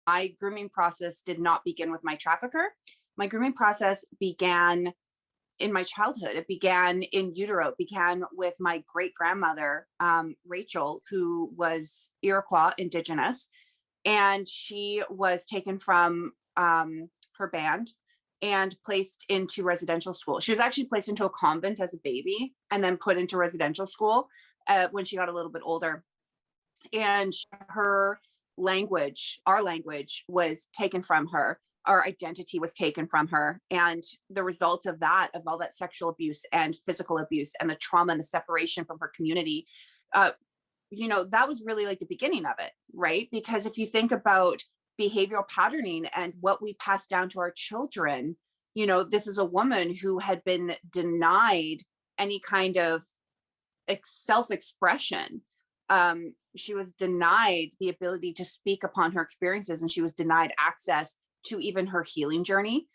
My grooming process did not begin with my trafficker. My grooming process began in my childhood. It began in utero. It began with my great grandmother, Rachel, who was Iroquois Indigenous, and she was taken from her band and placed into residential school. She was actually placed into a convent as a baby and then put into residential school when she got a little bit older. And her language, our language, was taken from her. Our identity was taken from her. And the result of that, of all that sexual abuse and physical abuse and the trauma and the separation from her community, uh, that was really like the beginning of it, right? Because if you think about behavioral patterning and what we pass down to our children, this is a woman who had been denied any kind of self-expression. She was denied the ability to speak upon her experiences, and she was denied access to even her healing journey.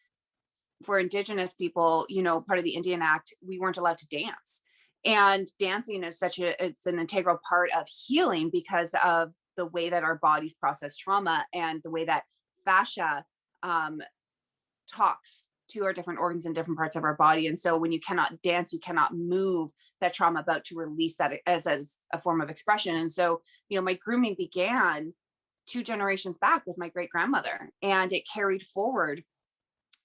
For Indigenous people, part of the Indian Act, we weren't allowed to dance. And dancing is it's an integral part of healing because of the way that our bodies process trauma and the way that fascia talks to our different organs in different parts of our body. And so when you cannot dance, you cannot move that trauma about to release that as a form of expression. And so, my grooming began 2 generations back with my great grandmother, and it carried forward,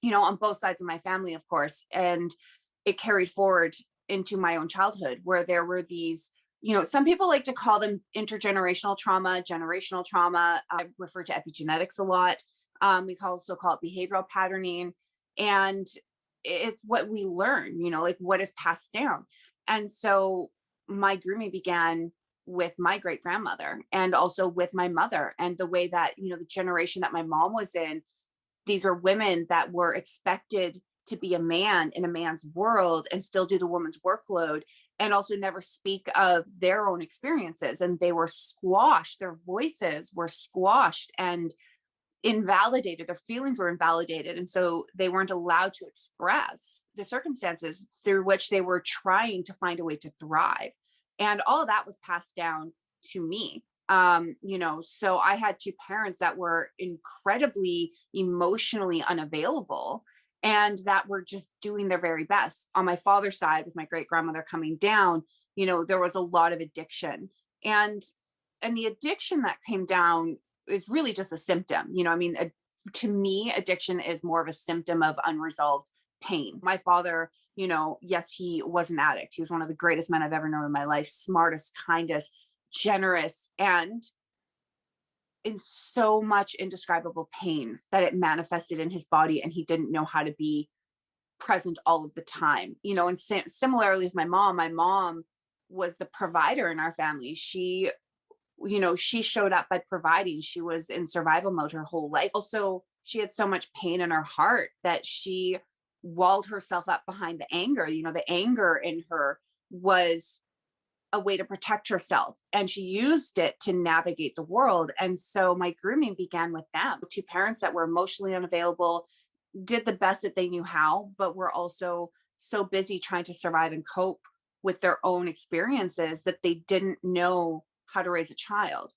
on both sides of my family, of course. And it carried forward into my own childhood, where there were these, some people like to call them intergenerational trauma, generational trauma. I refer to epigenetics a lot. We also call it behavioral patterning. And it's what we learn, like what is passed down. And so my grooming began with my great grandmother and also with my mother, and the way that, the generation that my mom was in, these are women that were expected to be a man in a man's world and still do the woman's workload, and also never speak of their own experiences. And they were squashed, their voices were squashed and invalidated, their feelings were invalidated. And so they weren't allowed to express the circumstances through which they were trying to find a way to thrive. And all of that was passed down to me. So I had 2 parents that were incredibly emotionally unavailable and that were just doing their very best. On my father's side, with my great grandmother coming down, there was a lot of addiction. And the addiction that came down is really just a symptom. To me, addiction is more of a symptom of unresolved pain. My father, yes, he was an addict. He was one of the greatest men I've ever known in my life, smartest, kindest, generous, and in so much indescribable pain that it manifested in his body, and he didn't know how to be present all of the time. And similarly with my mom was the provider in our family. She showed up by providing. She was in survival mode her whole life. Also, she had so much pain in her heart that she walled herself up behind the anger. The anger in her was a way to protect herself, and she used it to navigate the world. And so my grooming began with them, 2 parents that were emotionally unavailable, did the best that they knew how, but were also so busy trying to survive and cope with their own experiences that they didn't know how to raise a child.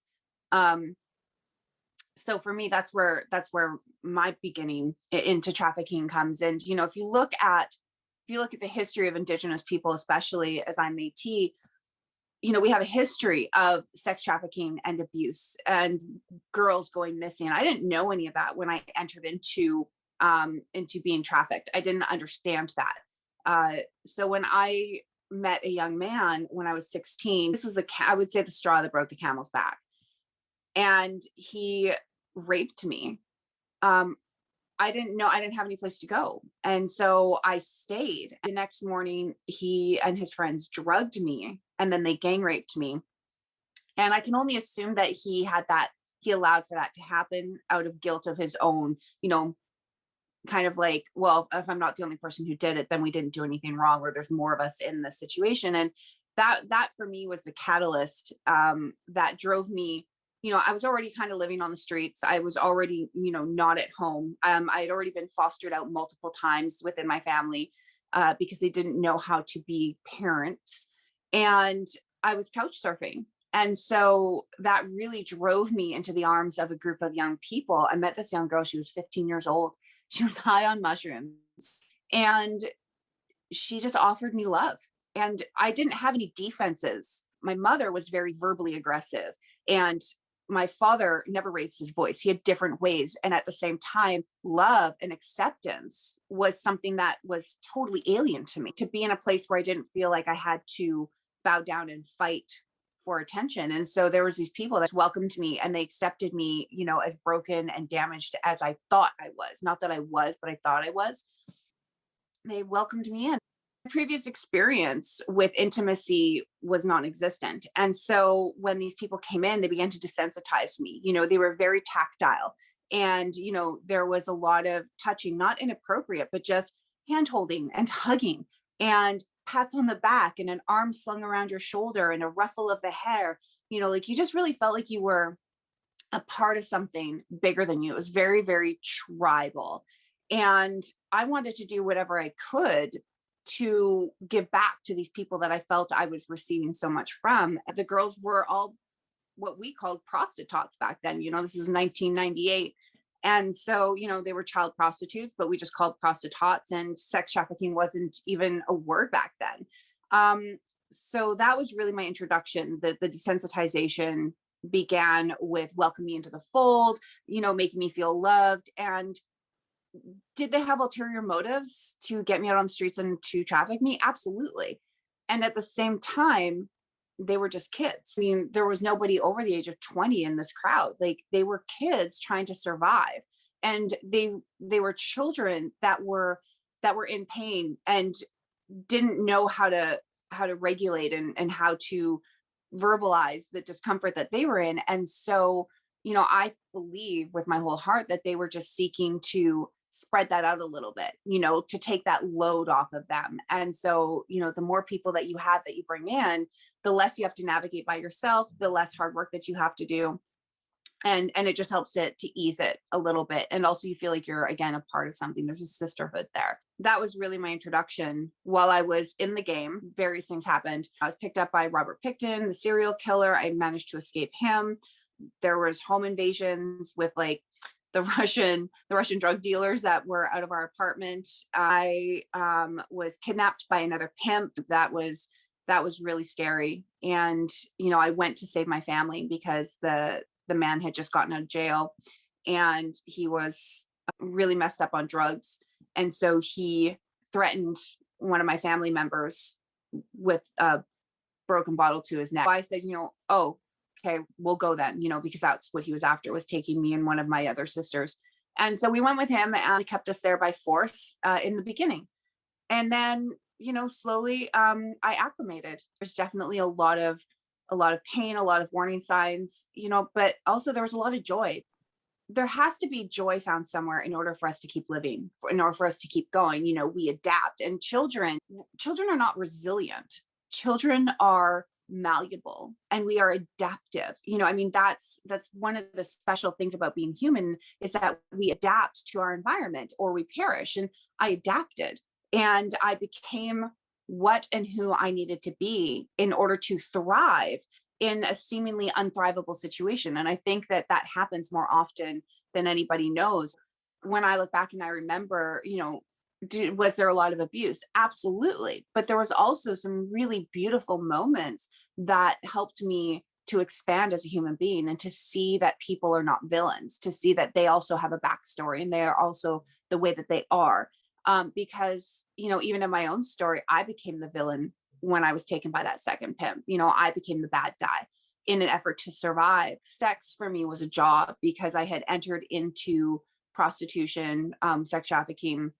So for me, that's where my beginning into trafficking comes. And if you look at the history of Indigenous people, especially as I'm Métis, we have a history of sex trafficking and abuse and girls going missing. I didn't know any of that when I entered into being trafficked. I didn't understand that. So when I met a young man when I was 16, this was I would say the straw that broke the camel's back. And he raped me. I didn't have any place to go. And so I stayed. The next morning, he and his friends drugged me, and then they gang raped me. And I can only assume that he allowed for that to happen out of guilt of his own, kind of like, well, if I'm not the only person who did it, then we didn't do anything wrong, or there's more of us in this situation. And that for me was the catalyst that drove me. I was already kind of living on the streets. I was already, not at home. I had already been fostered out multiple times within my family because they didn't know how to be parents. And I was couch surfing. And so that really drove me into the arms of a group of young people. I met this young girl, she was 15 years old. She was high on mushrooms, and she just offered me love. And I didn't have any defenses. My mother was very verbally aggressive, and my father never raised his voice. He had different ways. And at the same time, love and acceptance was something that was totally alien to me. To be in a place where I didn't feel like I had to bow down and fight for attention. And so there was these people that welcomed me, and they accepted me, as broken and damaged as I thought I was. Not that I was, but I thought I was. They welcomed me in. My previous experience with intimacy was non-existent. And so when these people came in, they began to desensitize me. They were very tactile. And, there was a lot of touching, not inappropriate, but just hand holding and hugging and pats on the back and an arm slung around your shoulder and a ruffle of the hair. Like you just really felt like you were a part of something bigger than you. It was very, very tribal. And I wanted to do whatever I could to give back to these people that I felt I was receiving so much from. The girls were all what we called prostitutes back then. This was 1998. And so, they were child prostitutes, but we just called prostitutes, and sex trafficking wasn't even a word back then. So that was really my introduction. The desensitization began with welcoming me into the fold, making me feel loved. And did they have ulterior motives to get me out on the streets and to traffic me? Absolutely. And at the same time, they were just kids. I mean, there was nobody over the age of 20 in this crowd. Like, they were kids trying to survive. And they were children that were in pain and didn't know how to regulate and how to verbalize the discomfort that they were in. And so, I believe with my whole heart that they were just seeking to spread that out a little bit, to take that load off of them. And so, the more people that you have that you bring in, the less you have to navigate by yourself, the less hard work that you have to do. And it just helps to ease it a little bit. And also you feel like you're, again, a part of something. There's a sisterhood there. That was really my introduction. While I was in the game, various things happened. I was picked up by Robert Pickton, the serial killer. I managed to escape him. There was home invasions with like the Russian drug dealers that were out of our apartment. I was kidnapped by another pimp. That was really scary. And, I went to save my family because the man had just gotten out of jail and he was really messed up on drugs. And so he threatened one of my family members with a broken bottle to his neck. So I said, oh, okay, we'll go then, because that's what he was after, was taking me and one of my other sisters. And so we went with him, and he kept us there by force in the beginning. And then, slowly I acclimated. There's definitely a lot of pain, a lot of warning signs, but also there was a lot of joy. There has to be joy found somewhere in order for us to keep living, in order for us to keep going. We adapt, and children are not resilient. Children are malleable, and we are adaptive. That's one of the special things about being human, is that we adapt to our environment or we perish. And I adapted, and I became what and who I needed to be in order to thrive in a seemingly unthrivable situation. And I think that happens more often than anybody knows. When I look back and I remember, was there a lot of abuse? Absolutely. But there was also some really beautiful moments that helped me to expand as a human being, and to see that people are not villains, to see that they also have a backstory and they are also the way that they are. Because, even in my own story, I became the villain when I was taken by that second pimp. I became the bad guy in an effort to survive. Sex for me was a job, because I had entered into prostitution, sex trafficking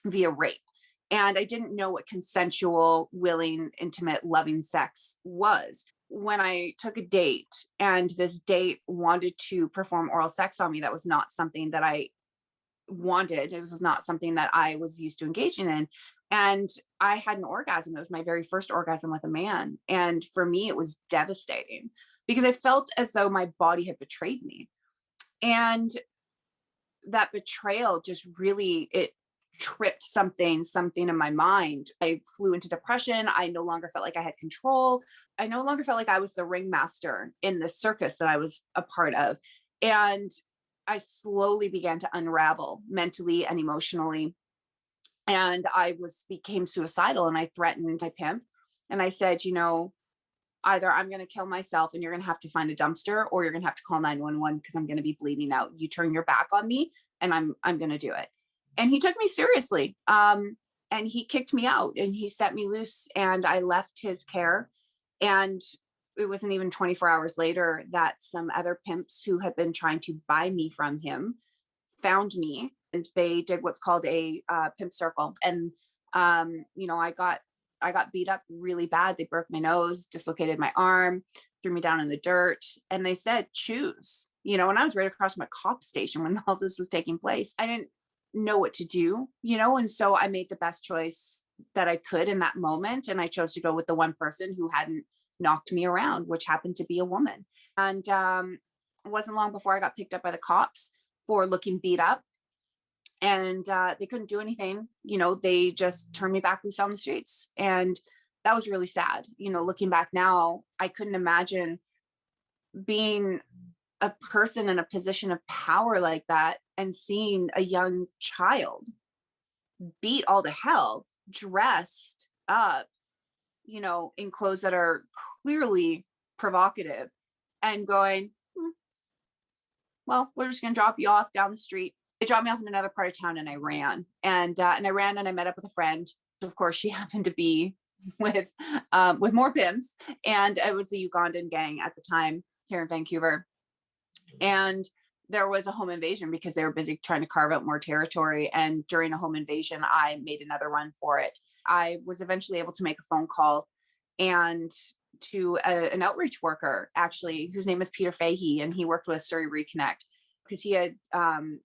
via rape. And I didn't know what consensual, willing, intimate, loving sex was. When I took a date and this date wanted to perform oral sex on me, that was not something that I wanted. It was not something that I was used to engaging in. And I had an orgasm. It was my very first orgasm with a man. And for me, it was devastating, because I felt as though my body had betrayed me. And that betrayal just really, it tripped something in my mind. I flew into depression. I no longer felt like I had control. I no longer felt like I was the ringmaster in the circus that I was a part of. And I slowly began to unravel mentally and emotionally. And became suicidal, and I threatened my pimp. And I said, either I'm going to kill myself and you're going to have to find a dumpster, or you're going to have to call 911 because I'm going to be bleeding out. You turn your back on me and I'm going to do it. And he took me seriously. And he kicked me out and he set me loose, and I left his care. And it wasn't even 24 hours later that some other pimps who had been trying to buy me from him found me, and they did what's called a pimp circle. And I got beat up really bad. They broke my nose, dislocated my arm, threw me down in the dirt, and they said, choose. And I was right across from a cop station when all this was taking place. I didn't know what to do, and so I made the best choice that I could in that moment, and I chose to go with the one person who hadn't knocked me around, which happened to be a woman. And it wasn't long before I got picked up by the cops for looking beat up. And they couldn't do anything. They just turned me back loose on the streets. And that was really sad. Looking back now, I couldn't imagine being a person in a position of power like that and seeing a young child beat all to hell, dressed up, in clothes that are clearly provocative, and going, well, we're just going to drop you off down the street. They dropped me off in another part of town, and I ran. And I ran, and I met up with a friend. Of course, she happened to be with more pimps, and it was the Ugandan gang at the time here in Vancouver. And there was a home invasion because they were busy trying to carve out more territory. And during a home invasion, I made another run for it. I was eventually able to make a phone call and to an outreach worker, actually, whose name is Peter Fahey, and he worked with Surrey Reconnect because he had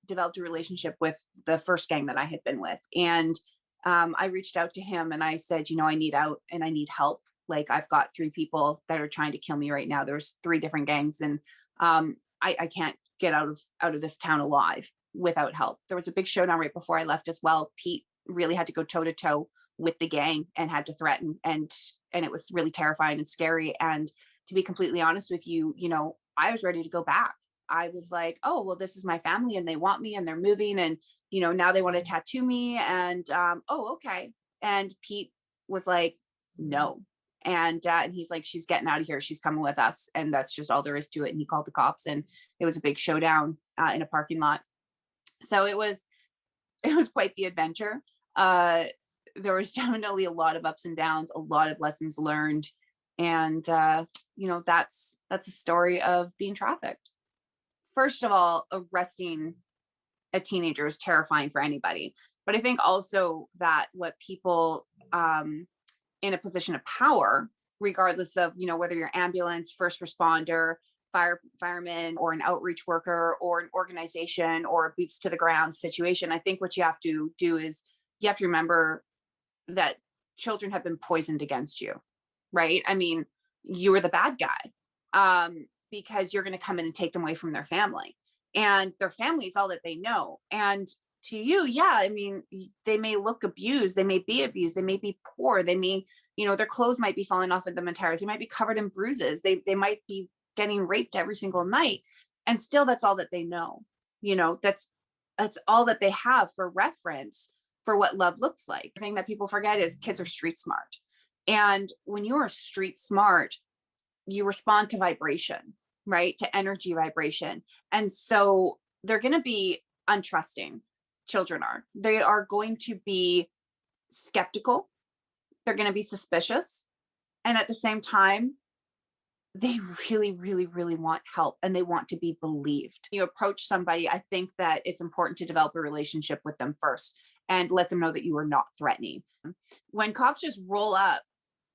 developed a relationship with the first gang that I had been with. And I reached out to him and I said, I need out and I need help. Like, I've got 3 people that are trying to kill me right now. There's 3 different gangs, and I can't get out of this town alive without help. There was a big showdown right before I left as well. Pete really had to go toe to toe with the gang and had to threaten, and it was really terrifying and scary. And to be completely honest with you, I was ready to go back. I was like, oh, well, this is my family and they want me and they're moving, and now they want to tattoo me, and oh, okay. And Pete was like, no. And he's like, she's getting out of here. She's coming with us. And that's just all there is to it. And he called the cops, and it was a big showdown in a parking lot. So it was quite the adventure. There was definitely a lot of ups and downs, a lot of lessons learned. And, that's a story of being trafficked. First of all, arresting a teenager is terrifying for anybody. But I think also that what people in a position of power, regardless of, whether you're ambulance, first responder, fireman, or an outreach worker, or an organization, or a boots to the ground situation, I think what you have to do is you have to remember that children have been poisoned against you, right? I mean, you were the bad guy because you're going to come in and take them away from their family, and their family is all that they know. And to you, yeah, I mean, they may look abused, they may be abused, they may be poor, they may, their clothes might be falling off of them in tires, they might be covered in bruises, they might be getting raped every single night, and still that's all that they know. That's all that they have for reference for what love looks like. The thing that people forget is kids are street smart, and when you are street smart, you respond to vibration, right? To energy vibration. And so they're going to be untrusting. Children are. They are going to be skeptical. They're going to be suspicious. And at the same time, they really, really, really want help, and they want to be believed. You approach somebody, I think that it's important to develop a relationship with them first and let them know that you are not threatening. When cops just roll up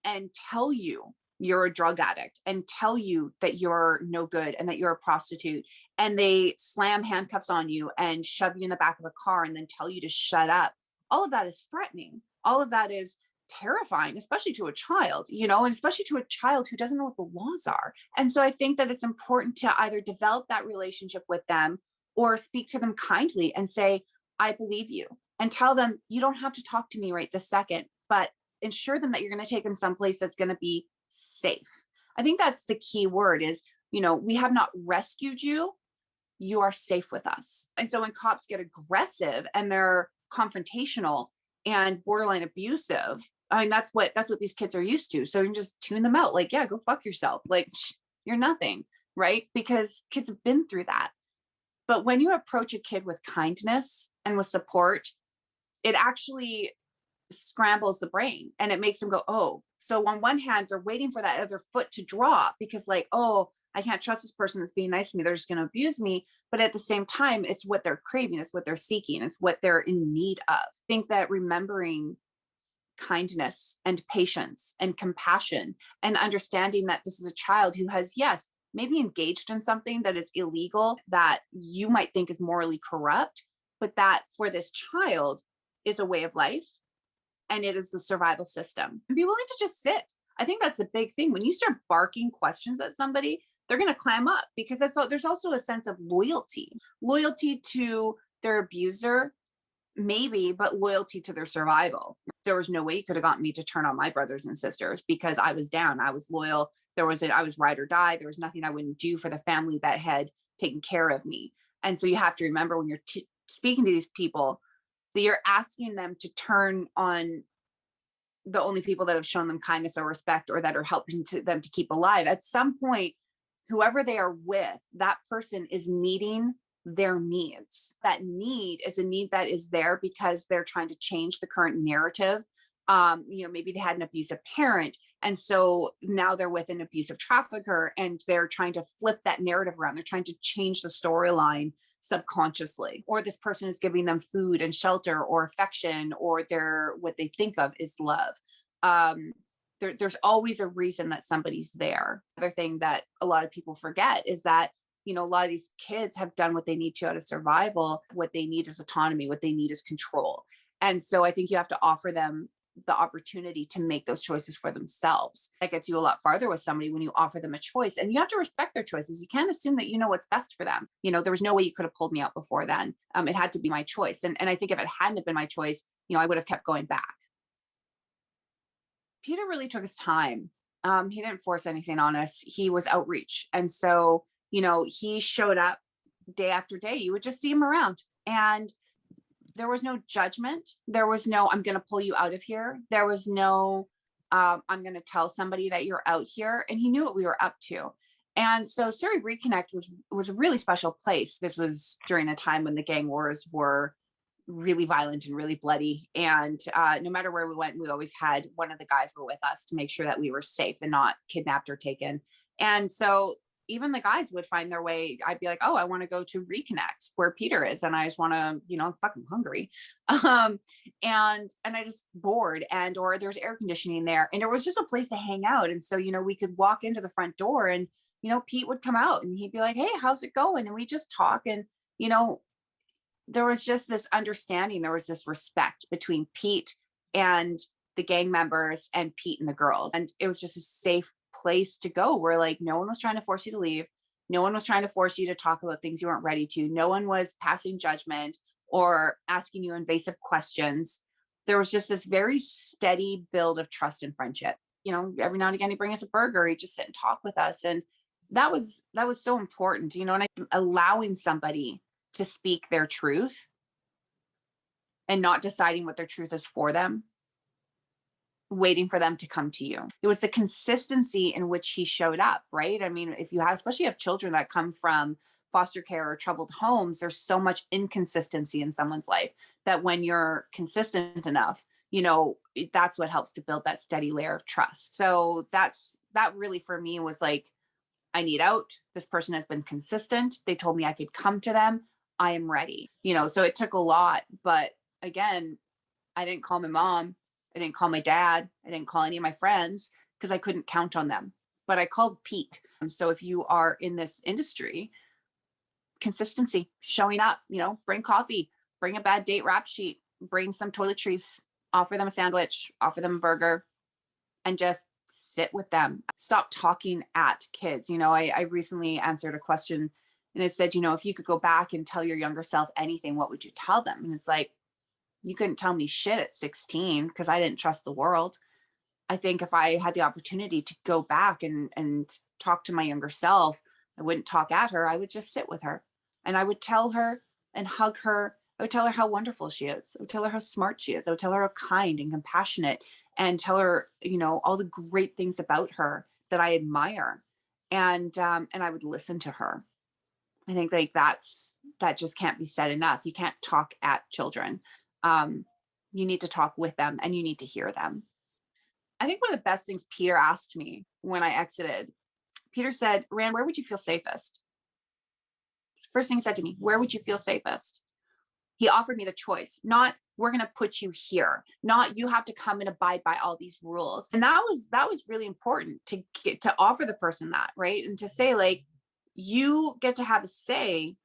and tell you you're a drug addict and tell you that you're no good and that you're a prostitute, and they slam handcuffs on you and shove you in the back of a car and then tell you to shut up, all of that is threatening. All of that is terrifying, especially to a child, and especially to a child who doesn't know what the laws are. And so I think that it's important to either develop that relationship with them or speak to them kindly and say, I believe you. and tell them, you don't have to talk to me right this second, but ensure them that you're going to take them someplace that's going to be safe. I think that's the key word is, we have not rescued you. You are safe with us. And so when cops get aggressive and they're confrontational and borderline abusive, I mean, that's what these kids are used to. So you can just tune them out. Like, yeah, go fuck yourself. Like, you're nothing, right? Because kids have been through that. But when you approach a kid with kindness and with support, it actually scrambles the brain and it makes them go, oh, so on one hand, they're waiting for that other foot to drop because like, oh, I can't trust this person that's being nice to me. They're just going to abuse me. But at the same time, it's what they're craving. It's what they're seeking. It's what they're in need of. I think that remembering kindness and patience and compassion and understanding that this is a child who has, yes, maybe engaged in something that is illegal that you might think is morally corrupt, but that for this child is a way of life and it is the survival system. And be willing to just sit. I think that's a big thing. When you start barking questions at somebody, they're going to clam up because there's also a sense of loyalty to their abuser, maybe, but loyalty to their survival. There was no way you could have gotten me to turn on my brothers and sisters because I was down. I was loyal. I was ride or die. There was nothing I wouldn't do for the family that had taken care of me. And so you have to remember when you're speaking to these people that you're asking them to turn on the only people that have shown them kindness or respect or that are helping them to keep alive. At some point, whoever they are with, that person is meeting their needs. That need is a need that is there because they're trying to change the current narrative. Maybe they had an abusive parent. And so now they're with an abusive trafficker and they're trying to flip that narrative around. They're trying to change the storyline subconsciously, or this person is giving them food and shelter or affection, or what they think of is love. There's always a reason that somebody's there. Other thing that a lot of people forget is that, a lot of these kids have done what they need to out of survival. What they need is autonomy. What they need is control. And so I think you have to offer them the opportunity to make those choices for themselves. That gets you a lot farther with somebody when you offer them a choice, and you have to respect their choices. You can't assume that you know what's best for them. There was no way you could have pulled me out before then. It had to be my choice. And I think if it hadn't have been my choice, I would have kept going back. Peter really took his time. He didn't force anything on us. He was outreach. And so, he showed up day after day. You would just see him around. And there was no judgment. There was no, I'm going to pull you out of here. There was no, I'm going to tell somebody that you're out here. And he knew what we were up to. And so Surrey Reconnect was a really special place. This was during a time when the gang wars were really violent and really bloody. And no matter where we went, we always had one of the guys were with us to make sure that we were safe and not kidnapped or taken. And so even the guys would find their way. I'd be like, oh, I want to go to Reconnect where Peter is. And I just want to, I'm fucking hungry. And I just bored or there's air conditioning there. And it was just a place to hang out. And so, we could walk into the front door and, Pete would come out and he'd be like, hey, how's it going? And we just talk. And, there was just this understanding. There was this respect between Pete and the gang members and Pete and the girls. And it was just a safe place to go where like no one was trying to force you to leave. No one was trying to force you to talk about things you weren't ready to. No one was passing judgment or asking you invasive questions. There was just this very steady build of trust and friendship. Every now and again, he'd bring us a burger. He'd just sit and talk with us. And that was so important, and allowing somebody to speak their truth and not deciding what their truth is for them, waiting for them to come to you. It was the consistency in which he showed up, right? I mean, if you have, especially have children that come from foster care or troubled homes, there's so much inconsistency in someone's life that when you're consistent enough, that's what helps to build that steady layer of trust. So that really for me was like, I need out. This person has been consistent. They told me I could come to them. I am ready. So it took a lot, but again, I didn't call my mom. I didn't call my dad. I didn't call any of my friends because I couldn't count on them, but I called Pete. So if you are in this industry, consistency, showing up, bring coffee, bring a bad date rap sheet, bring some toiletries, offer them a sandwich, offer them a burger, and just sit with them. Stop talking at kids. I recently answered a question and it said, if you could go back and tell your younger self anything, what would you tell them? And it's like, You couldn't tell me shit at 16 because I didn't trust the world. I think if I had the opportunity to go back and talk to my younger self, I wouldn't talk at her. I would just sit with her and I would tell her and hug her. I would tell her how wonderful she is. I would tell her how smart she is. I would tell her how kind and compassionate, and tell her, all the great things about her that I admire. And I would listen to her. I think like that just can't be said enough. You can't talk at children. You need to talk with them and you need to hear them. I think one of the best things Peter asked me when I exited, Peter said, "Rand, where would you feel safest?" First thing he said to me, "Where would you feel safest?" He offered me the choice, not "we're going to put you here," not "you have to come and abide by all these rules." And that was really important to offer the person that, right? And to say like, you get to have a say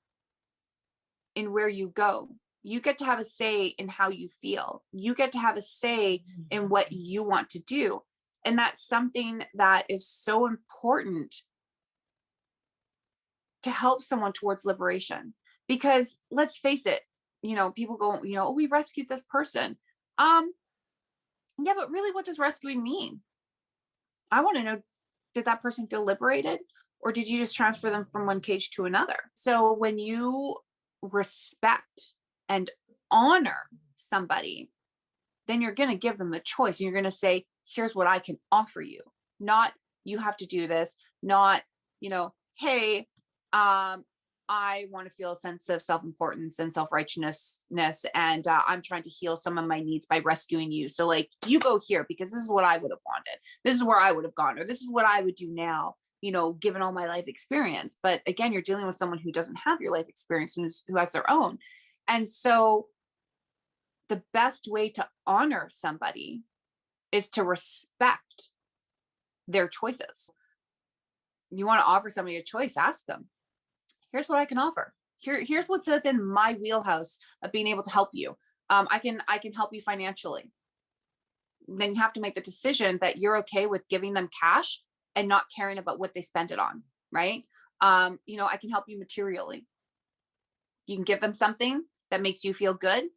in where you go. You get to have a say in how you feel. You get to have a say in what you want to do. And that's something that is so important to help someone towards liberation. Because let's face it, people go, "Oh, we rescued this person." Yeah, but really, what does rescuing mean? I want to know, did that person feel liberated? Or did you just transfer them from one cage to another? So when you respect and honor somebody, then you're going to give them the choice. And you're going to say, "Here's what I can offer you." Not, "You have to do this." Not, "Hey, I want to feel a sense of self-importance and self-righteousness. And I'm trying to heal some of my needs by rescuing you. So like, you go here because this is what I would have wanted. This is where I would have gone, or this is what I would do now, given all my life experience." But again, you're dealing with someone who doesn't have your life experience, who has their own. And so the best way to honor somebody is to respect their choices. You want to offer somebody a choice, ask them, "Here's what I can offer. Here's what's within my wheelhouse of being able to help you. I can help you financially." Then you have to make the decision that you're okay with giving them cash and not caring about what they spend it on, right? I can help you materially. You can give them something that makes you feel good,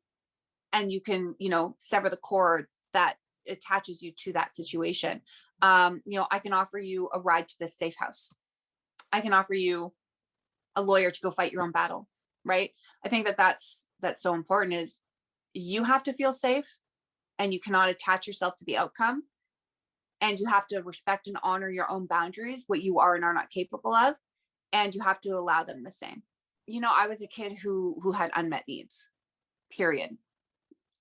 and you can, sever the cord that attaches you to that situation. I can offer you a ride to this safe house. I can offer you a lawyer to go fight your own battle, right? I think that's so important, is you have to feel safe and you cannot attach yourself to the outcome, and you have to respect and honor your own boundaries, what you are and are not capable of, and you have to allow them the same. I was a kid who had unmet needs, period.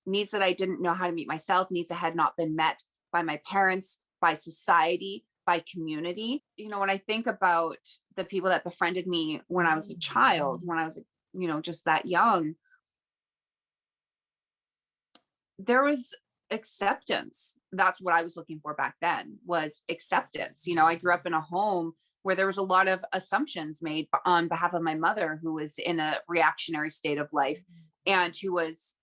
Needs that I didn't know how to meet myself, needs that had not been met by my parents, by society, by community. When I think about the people that befriended me when I was a child, when I was, just that young, there was acceptance. That's what I was looking for back then, was acceptance. I grew up in a home where there was a lot of assumptions made on behalf of my mother, who was in a reactionary state of life, and who was,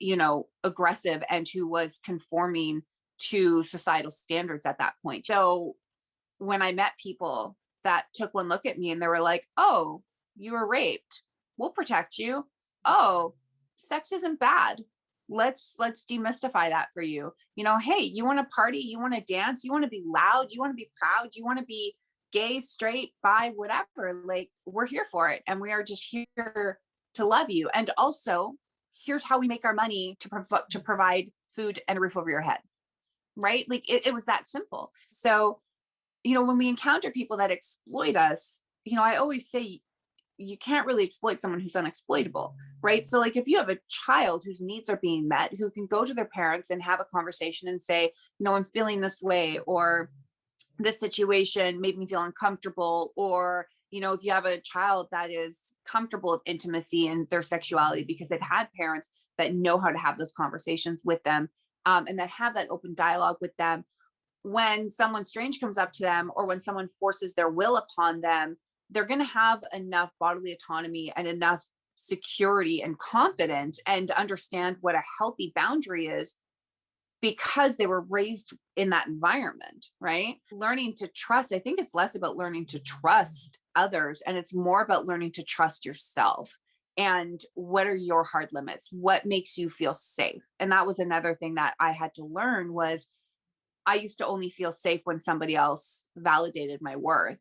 aggressive, and who was conforming to societal standards at that point. So when I met people that took one look at me and they were like, "Oh, you were raped. We'll protect you. Oh, sex isn't bad. Let's demystify that for you. Hey, you want to party? You want to dance? You want to be loud? You want to be proud? You want to be gay, straight, bi, whatever? Like, we're here for it. And we are just here to love you. And also, here's how we make our money to provide food and a roof over your head." Right? Like, it was that simple. So, when we encounter people that exploit us, I always say, you can't really exploit someone who's unexploitable, right? So like, if you have a child whose needs are being met, who can go to their parents and have a conversation and say, "I'm feeling this way," or "this situation made me feel uncomfortable," or, if you have a child that is comfortable with intimacy and their sexuality because they've had parents that know how to have those conversations with them, and that have that open dialogue with them, when someone strange comes up to them, or when someone forces their will upon them, they're going to have enough bodily autonomy and enough security and confidence, and understand what a healthy boundary is, because they were raised in that environment, right? Learning to trust, I think it's less about learning to trust others, and it's more about learning to trust yourself. And what are your hard limits? What makes you feel safe? And that was another thing that I had to learn was I used to only feel safe when somebody else validated my worth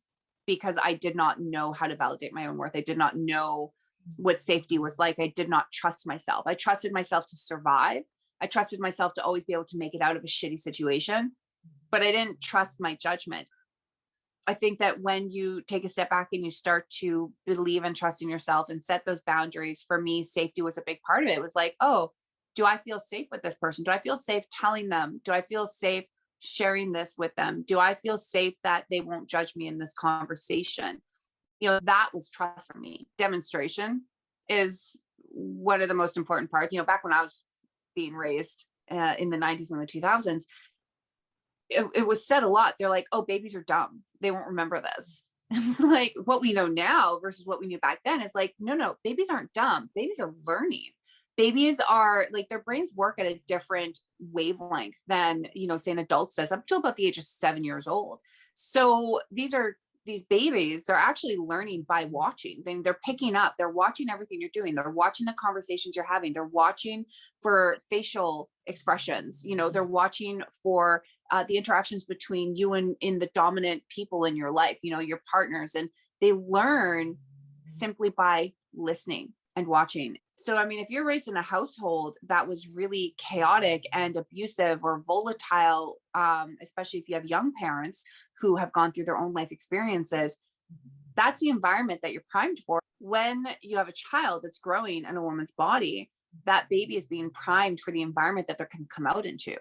because I did not know how to validate my own worth. I did not know what safety was like. I did not trust myself. I trusted myself to survive. I trusted myself to always be able to make it out of a shitty situation, but I didn't trust my judgment. I think that when you take a step back and you start to believe and trust in yourself and set those boundaries, for me, safety was a big part of it. It was like, oh, do I feel safe with this person? Do I feel safe telling them? Do I feel safe sharing this with them? Do I feel safe that they won't judge me in this conversation? That was trust for me. Demonstration is one of the most important parts. Back when I was being raised in the 90s and the 2000s, it was said a lot. They're like, oh, babies are dumb. They won't remember this. It's like what we know now versus what we knew back then. It's like, no, babies aren't dumb. Babies are learning. Babies are like, their brains work at a different wavelength than, say an adult does up till about the age of 7 years old. So these babies, they're actually learning by watching. They're picking up, they're watching everything you're doing. They're watching the conversations you're having. They're watching for facial expressions. They're watching for the interactions between you and in the dominant people in your life, your partners. And they learn simply by listening and watching. So, I mean, if you're raised in a household that was really chaotic and abusive or volatile, especially if you have young parents who have gone through their own life experiences, that's the environment that you're primed for. When you have a child that's growing in a woman's body, that baby is being primed for the environment that they're going to come out into.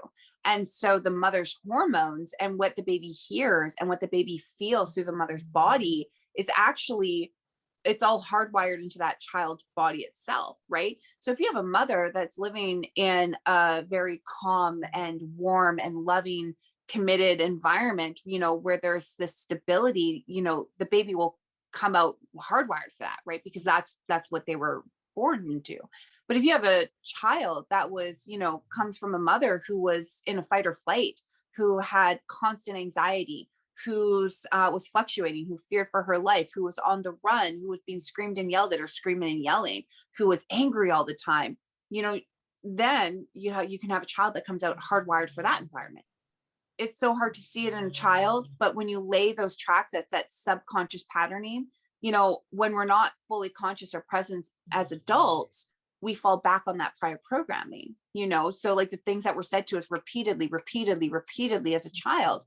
And so the mother's hormones and what the baby hears and what the baby feels through the mother's body is actually, it's all hardwired into that child's body itself, right? So if you have a mother that's living in a very calm and warm and loving, committed environment, where there's this stability, the baby will come out hardwired for that, right? Because that's what they were born into. But if you have a child that was, comes from a mother who was in a fight or flight, who had constant anxiety, who's was fluctuating, who feared for her life, who was on the run, who was being screamed and yelled at or screaming and yelling, who was angry all the time, then you can have a child that comes out hardwired for that environment. It's so hard to see it in a child, but when you lay those tracks, that's that subconscious patterning, when we're not fully conscious or present as adults, we fall back on that prior programming, so like the things that were said to us repeatedly as a child,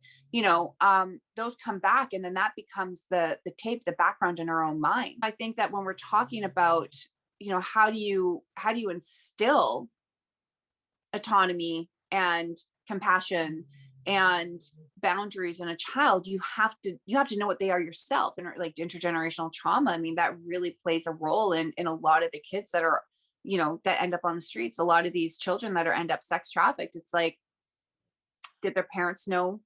those come back, and then that becomes the tape, the background in our own mind. I think that when we're talking about, how do you instill autonomy and compassion and boundaries in a child, you have to know what they are yourself. And like intergenerational trauma, I mean, that really plays a role in a lot of the kids that are, that end up on the streets. A lot of these children that end up sex trafficked, it's like, did their parents know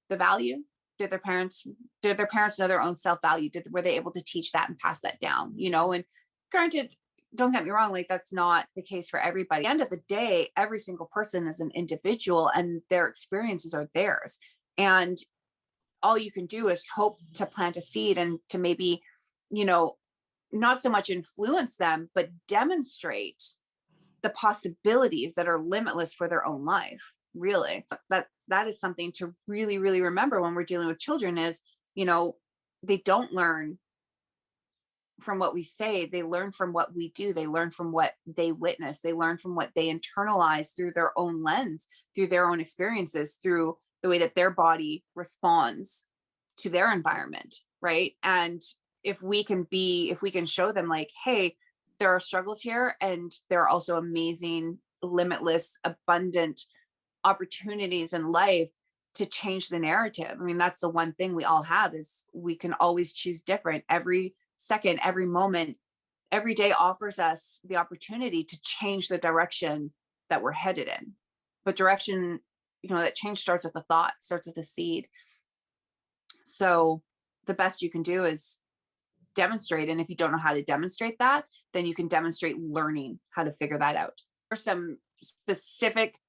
the value? Did their parents know their own self-value? Were they able to teach that and pass that down? And granted, don't get me wrong, like that's not the case for everybody. At the end of the day, every single person is an individual and their experiences are theirs. And all you can do is hope to plant a seed and to maybe, not so much influence them, but demonstrate the possibilities that are limitless for their own life. Really, that is something to really, really remember when we're dealing with children is, they don't learn from what we say, they learn from what we do, they learn from what they witness, they learn from what they internalize through their own lens, through their own experiences, through the way that their body responds to their environment, right? And if we can show them like, hey, there are struggles here and there are also amazing, limitless, abundant opportunities in life to change the narrative. I mean, that's the one thing we all have is we can always choose different. Every second, every moment, every day offers us the opportunity to change the direction that we're headed in. But direction, that change starts with a thought, starts with a seed. So the best you can do is demonstrate. And if you don't know how to demonstrate that, then you can demonstrate learning how to figure that out. There's some specific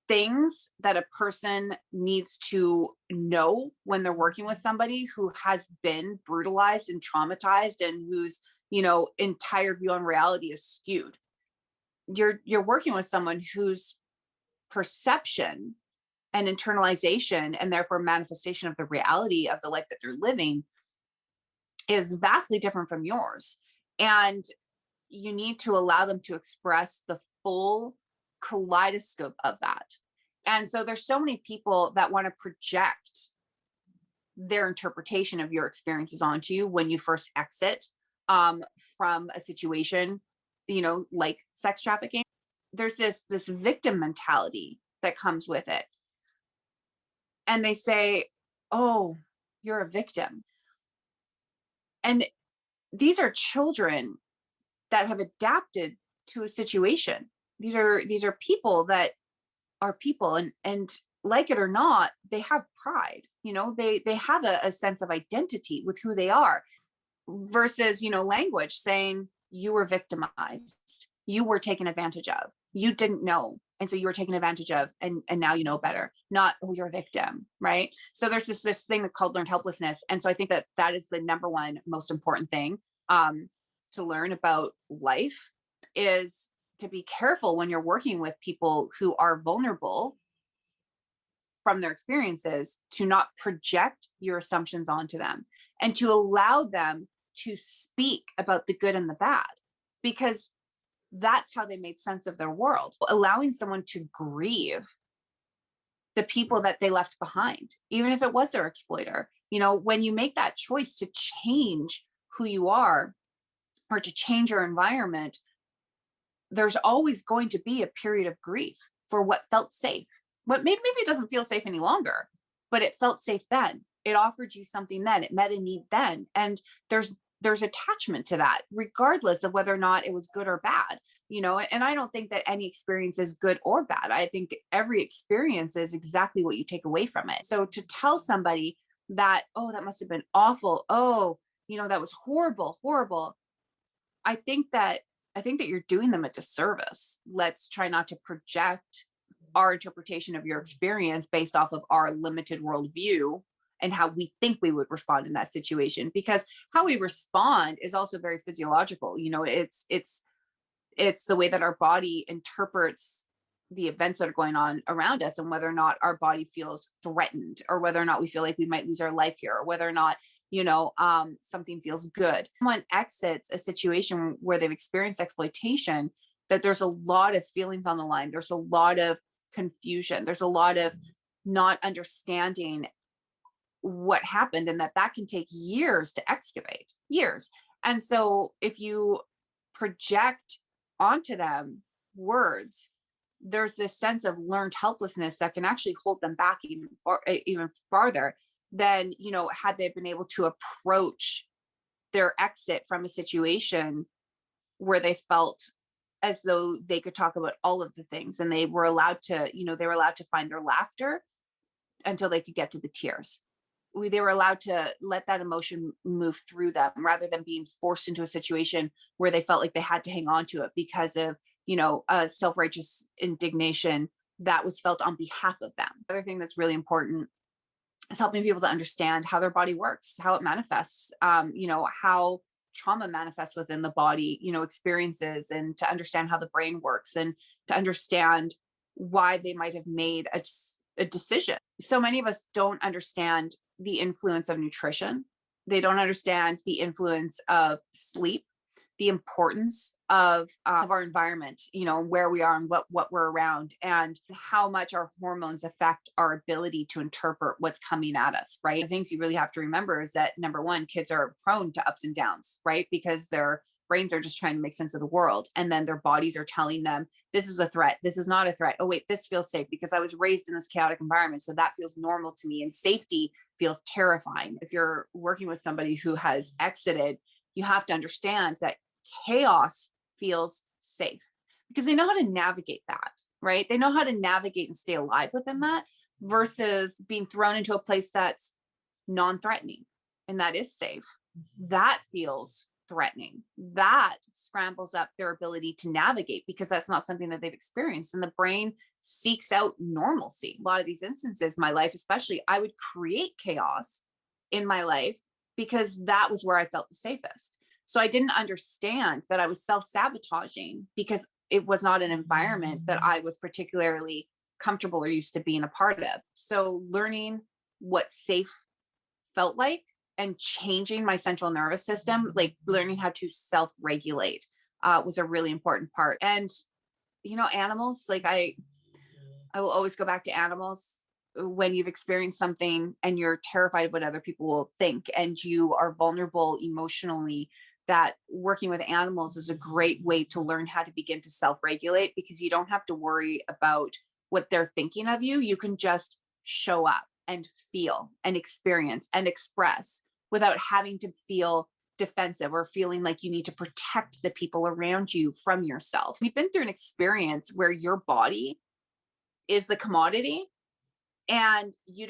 things that a person needs to know when they're working with somebody who has been brutalized and traumatized and who's, entire view on reality is skewed. You're working with someone whose perception and internalization, and therefore manifestation of the reality of the life that they're living, is vastly different from yours. And you need to allow them to express the full kaleidoscope of that. And so there's so many people that want to project their interpretation of your experiences onto you when you first exit from a situation, like sex trafficking. There's this victim mentality that comes with it. And they say, oh, you're a victim. And these are children that have adapted to a situation. These are people that are people, and like it or not, they have pride. They have a sense of identity with who they are, versus, language saying you were victimized, you were taken advantage of, you didn't know, and so you were taken advantage of, and now you know better. Not, oh, you're a victim, right? So there's this thing called learned helplessness. And so I think that is the number one most important thing to learn about life, is to be careful when you're working with people who are vulnerable from their experiences, to not project your assumptions onto them, and to allow them to speak about the good and the bad, because that's how they made sense of their world. Allowing someone to grieve the people that they left behind, even if it was their exploiter. When you make that choice to change who you are or to change your environment, there's always going to be a period of grief for what felt safe. But maybe it doesn't feel safe any longer, but it felt safe then. It offered you something then. It met a need then. And there's attachment to that, regardless of whether or not it was good or bad. And I don't think that any experience is good or bad. I think every experience is exactly what you take away from it. So to tell somebody that, oh, that must have been awful, oh, that was horrible, I think that you're doing them a disservice. Let's try not to project our interpretation of your experience based off of our limited worldview and how we think we would respond in that situation, because how we respond is also very physiological. It's the way that our body interprets the events that are going on around us, and whether or not our body feels threatened, or whether or not we feel like we might lose our life here, or whether or not something feels good. Someone exits a situation where they've experienced exploitation, that there's a lot of feelings on the line. There's a lot of confusion. There's a lot of not understanding what happened, and that can take years to excavate, years. And so if you project onto them words, there's this sense of learned helplessness that can actually hold them back even farther than, had they been able to approach their exit from a situation where they felt as though they could talk about all of the things, and they were allowed to, find their laughter until they could get to the tears. They were allowed to let that emotion move through them, rather than being forced into a situation where they felt like they had to hang on to it because of, a self-righteous indignation that was felt on behalf of them. The other thing that's really important is helping people to understand how their body works, how it manifests, how trauma manifests within the body, experiences, and to understand how the brain works, and to understand why they might have made a decision. So many of us don't understand the influence of nutrition. They don't understand the influence of sleep, the importance of our environment, where we are and what we're around, and how much our hormones affect our ability to interpret what's coming at us, right? The things you really have to remember is that, number one, kids are prone to ups and downs, right? Because their brains are just trying to make sense of the world. And then their bodies are telling them, this is a threat. This is not a threat. Oh, wait, this feels safe because I was raised in this chaotic environment. So that feels normal to me. And safety feels terrifying. If you're working with somebody who has exited, you have to understand that chaos feels safe because they know how to navigate that, right? They know how to navigate and stay alive within that, versus being thrown into a place that's non-threatening and that is safe. That feels threatening. That scrambles up their ability to navigate because that's not something that they've experienced. And the brain seeks out normalcy. A lot of these instances, my life especially, I would create chaos in my life because that was where I felt the safest. So I didn't understand that I was self-sabotaging because it was not an environment that I was particularly comfortable or used to being a part of. So learning what safe felt like and changing my central nervous system, like learning how to self-regulate, was a really important part. And animals, like I will always go back to animals. When you've experienced something and you're terrified of what other people will think and you are vulnerable emotionally, that working with animals is a great way to learn how to begin to self-regulate, because you don't have to worry about what they're thinking of you. You can just show up and feel and experience and express without having to feel defensive or feeling like you need to protect the people around you from yourself. We've been through an experience where your body is the commodity, and you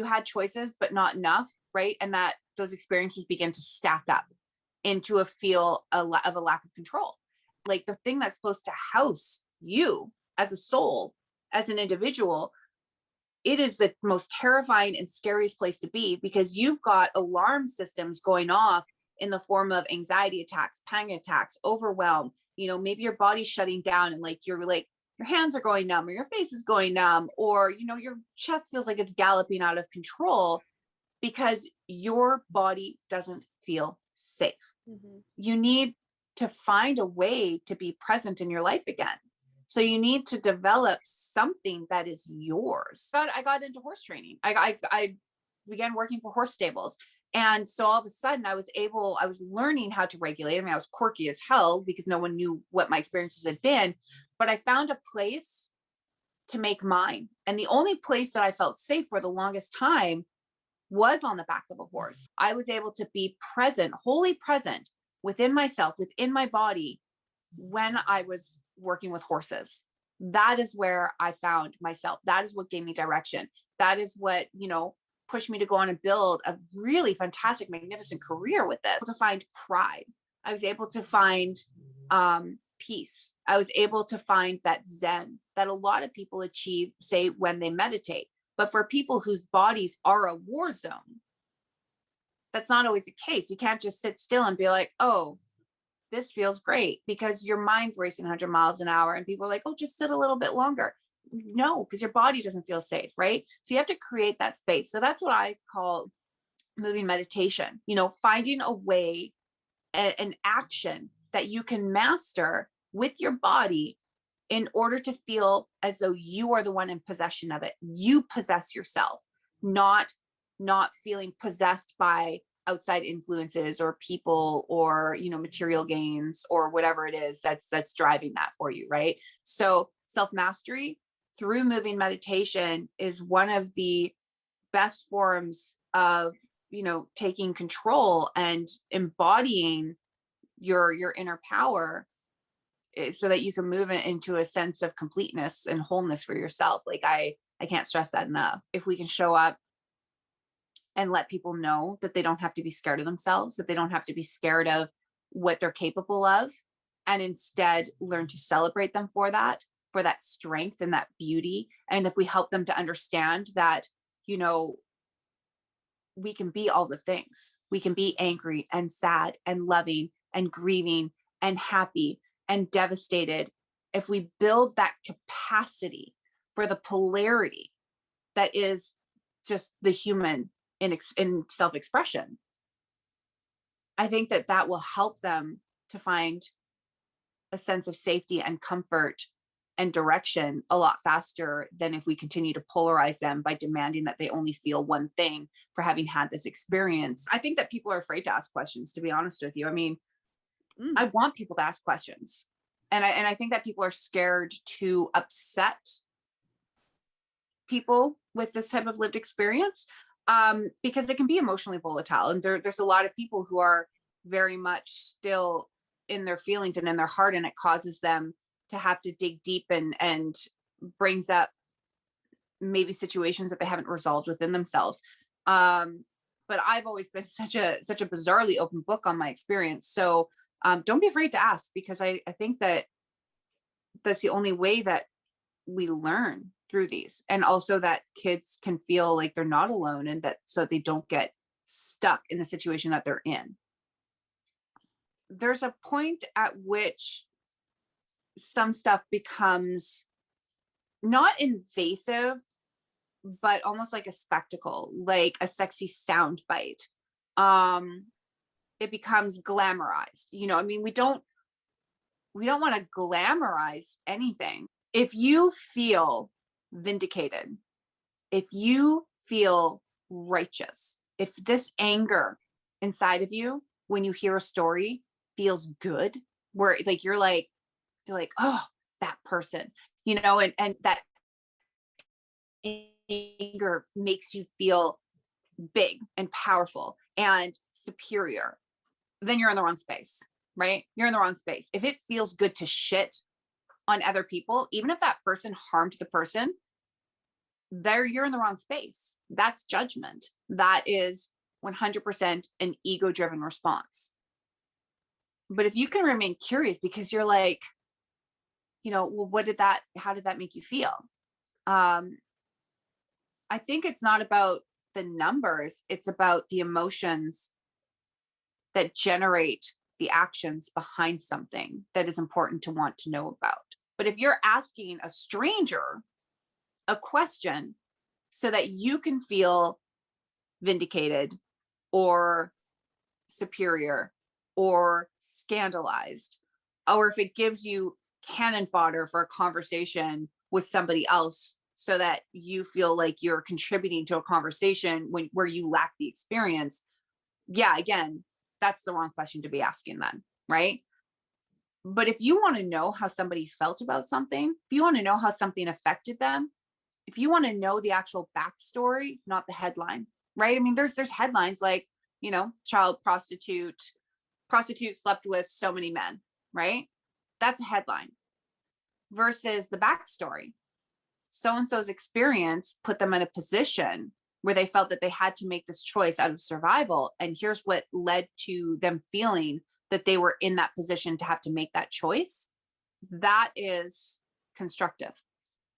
had choices but not enough, right? And that those experiences begin to stack up into a feel of a lack of control. Like the thing that's supposed to house you as a soul, as an individual, it is the most terrifying and scariest place to be, because you've got alarm systems going off in the form of anxiety attacks, panic attacks, overwhelm. Maybe your body's shutting down and like you're like your hands are going numb or your face is going numb, or your chest feels like it's galloping out of control because your body doesn't feel safe. Mm-hmm. You need to find a way to be present in your life again. So you need to develop something that is yours. I got into horse training. I began working for horse stables. And so all of a sudden I was learning how to regulate. I mean, I was quirky as hell because no one knew what my experiences had been, but I found a place to make mine. And the only place that I felt safe for the longest time was on the back of a horse. I was able to be present, wholly present within myself, within my body, when I was working with horses. That is where I found myself. That is what gave me direction. That is what, pushed me to go on and build a really fantastic, magnificent career with this. To find pride. I was able to find peace. I was able to find that zen that a lot of people achieve, say, when they meditate. But for people whose bodies are a war zone, that's not always the case. You can't just sit still and be like, oh, this feels great, because your mind's racing 100 miles an hour and people are like, oh, just sit a little bit longer. No, because your body doesn't feel safe, right? So you have to create that space. So that's what I call moving meditation, finding a way, an action that you can master with your body in order to feel as though you are the one in possession of it. You possess yourself, not feeling possessed by outside influences or people or material gains or whatever it is that's driving that for you, right? So self-mastery through moving meditation is one of the best forms of taking control and embodying your inner power, so that you can move it into a sense of completeness and wholeness for yourself. Like I can't stress that enough. If we can show up and let people know that they don't have to be scared of themselves, that they don't have to be scared of what they're capable of, and instead learn to celebrate them for that strength and that beauty. And if we help them to understand that, we can be all the things. We can be angry and sad and loving and grieving and happy and devastated. If we build that capacity for the polarity that is just the human in self-expression, I think that will help them to find a sense of safety and comfort and direction a lot faster than if we continue to polarize them by demanding that they only feel one thing for having had this experience. I think that people are afraid to ask questions, to be honest with you. I mean, I want people to ask questions. And I think that people are scared to upset people with this type of lived experience, because it can be emotionally volatile. And there's a lot of people who are very much still in their feelings and in their heart, and it causes them to have to dig deep and brings up maybe situations that they haven't resolved within themselves. But I've always been such a bizarrely open book on my experience. So don't be afraid to ask, because I think that that's the only way that we learn through these, and also that kids can feel like they're not alone, and that so they don't get stuck in the situation that they're in. there's a point at which some stuff becomes not invasive, but almost like a spectacle, like a sexy sound bite. It becomes glamorized. I mean, we don't want to glamorize anything. If you feel vindicated, if you feel righteous, if this anger inside of you when you hear a story feels good, where like you're like, oh, that person, and that anger makes you feel big and powerful and superior, then you're in the wrong space, right? You're in the wrong space. If it feels good to shit on other people, even if that person harmed the person, you're in the wrong space. That's judgment. That is 100% an ego-driven response. But if you can remain curious, because you're like, well, how did that make you feel? I think it's not about the numbers, it's about the emotions that generate the actions behind something that is important to want to know about. But if you're asking a stranger a question so that you can feel vindicated or superior or scandalized, or if it gives you cannon fodder for a conversation with somebody else so that you feel like you're contributing to a conversation where you lack the experience, yeah, again, that's the wrong question to be asking then, right? But if you want to know how somebody felt about something, if you want to know how something affected them, if you want to know the actual backstory, not the headline, right? I mean, there's headlines like, child prostitute slept with so many men, right? That's a headline versus the backstory. So-and-so's experience put them in a position where they felt that they had to make this choice out of survival. And here's what led to them feeling that they were in that position to have to make that choice. That is constructive,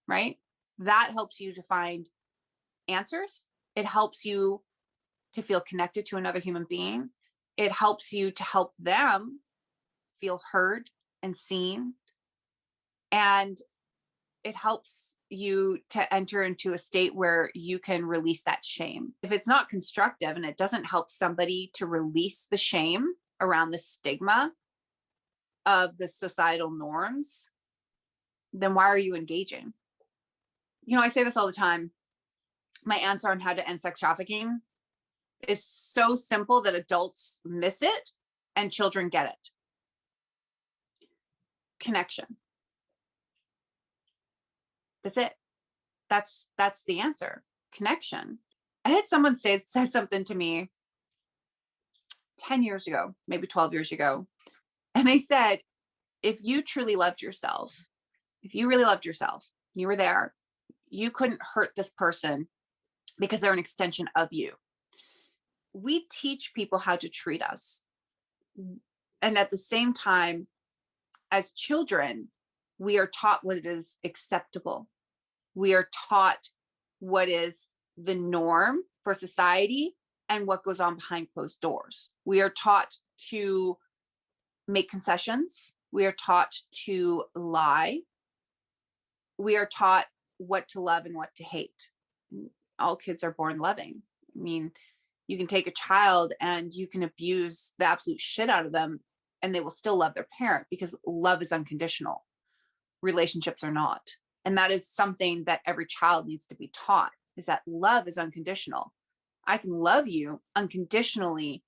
right? That helps you to find answers. It helps you to feel connected to another human being. It helps you to help them feel heard and seen. And it helps you to enter into a state where you can release that shame. If it's not constructive and it doesn't help somebody to release the shame around the stigma of the societal norms, then why are you engaging? I say this all the time. My answer on how to end sex trafficking is so simple that adults miss it and children get it. Connection. That's it. That's the answer. Connection. I had someone said something to me 10 years ago, maybe 12 years ago. And they said, if you truly loved yourself, if you really loved yourself, you were there, you couldn't hurt this person because they're an extension of you. We teach people how to treat us. And at the same time, as children, we are taught what is acceptable. We are taught what is the norm for society and what goes on behind closed doors. We are taught to make concessions. We are taught to lie. We are taught what to love and what to hate. All kids are born loving. I mean, you can take a child and you can abuse the absolute shit out of them and they will still love their parent because love is unconditional. Relationships are not. And that is something that every child needs to be taught, is that love is unconditional. I can love you unconditionally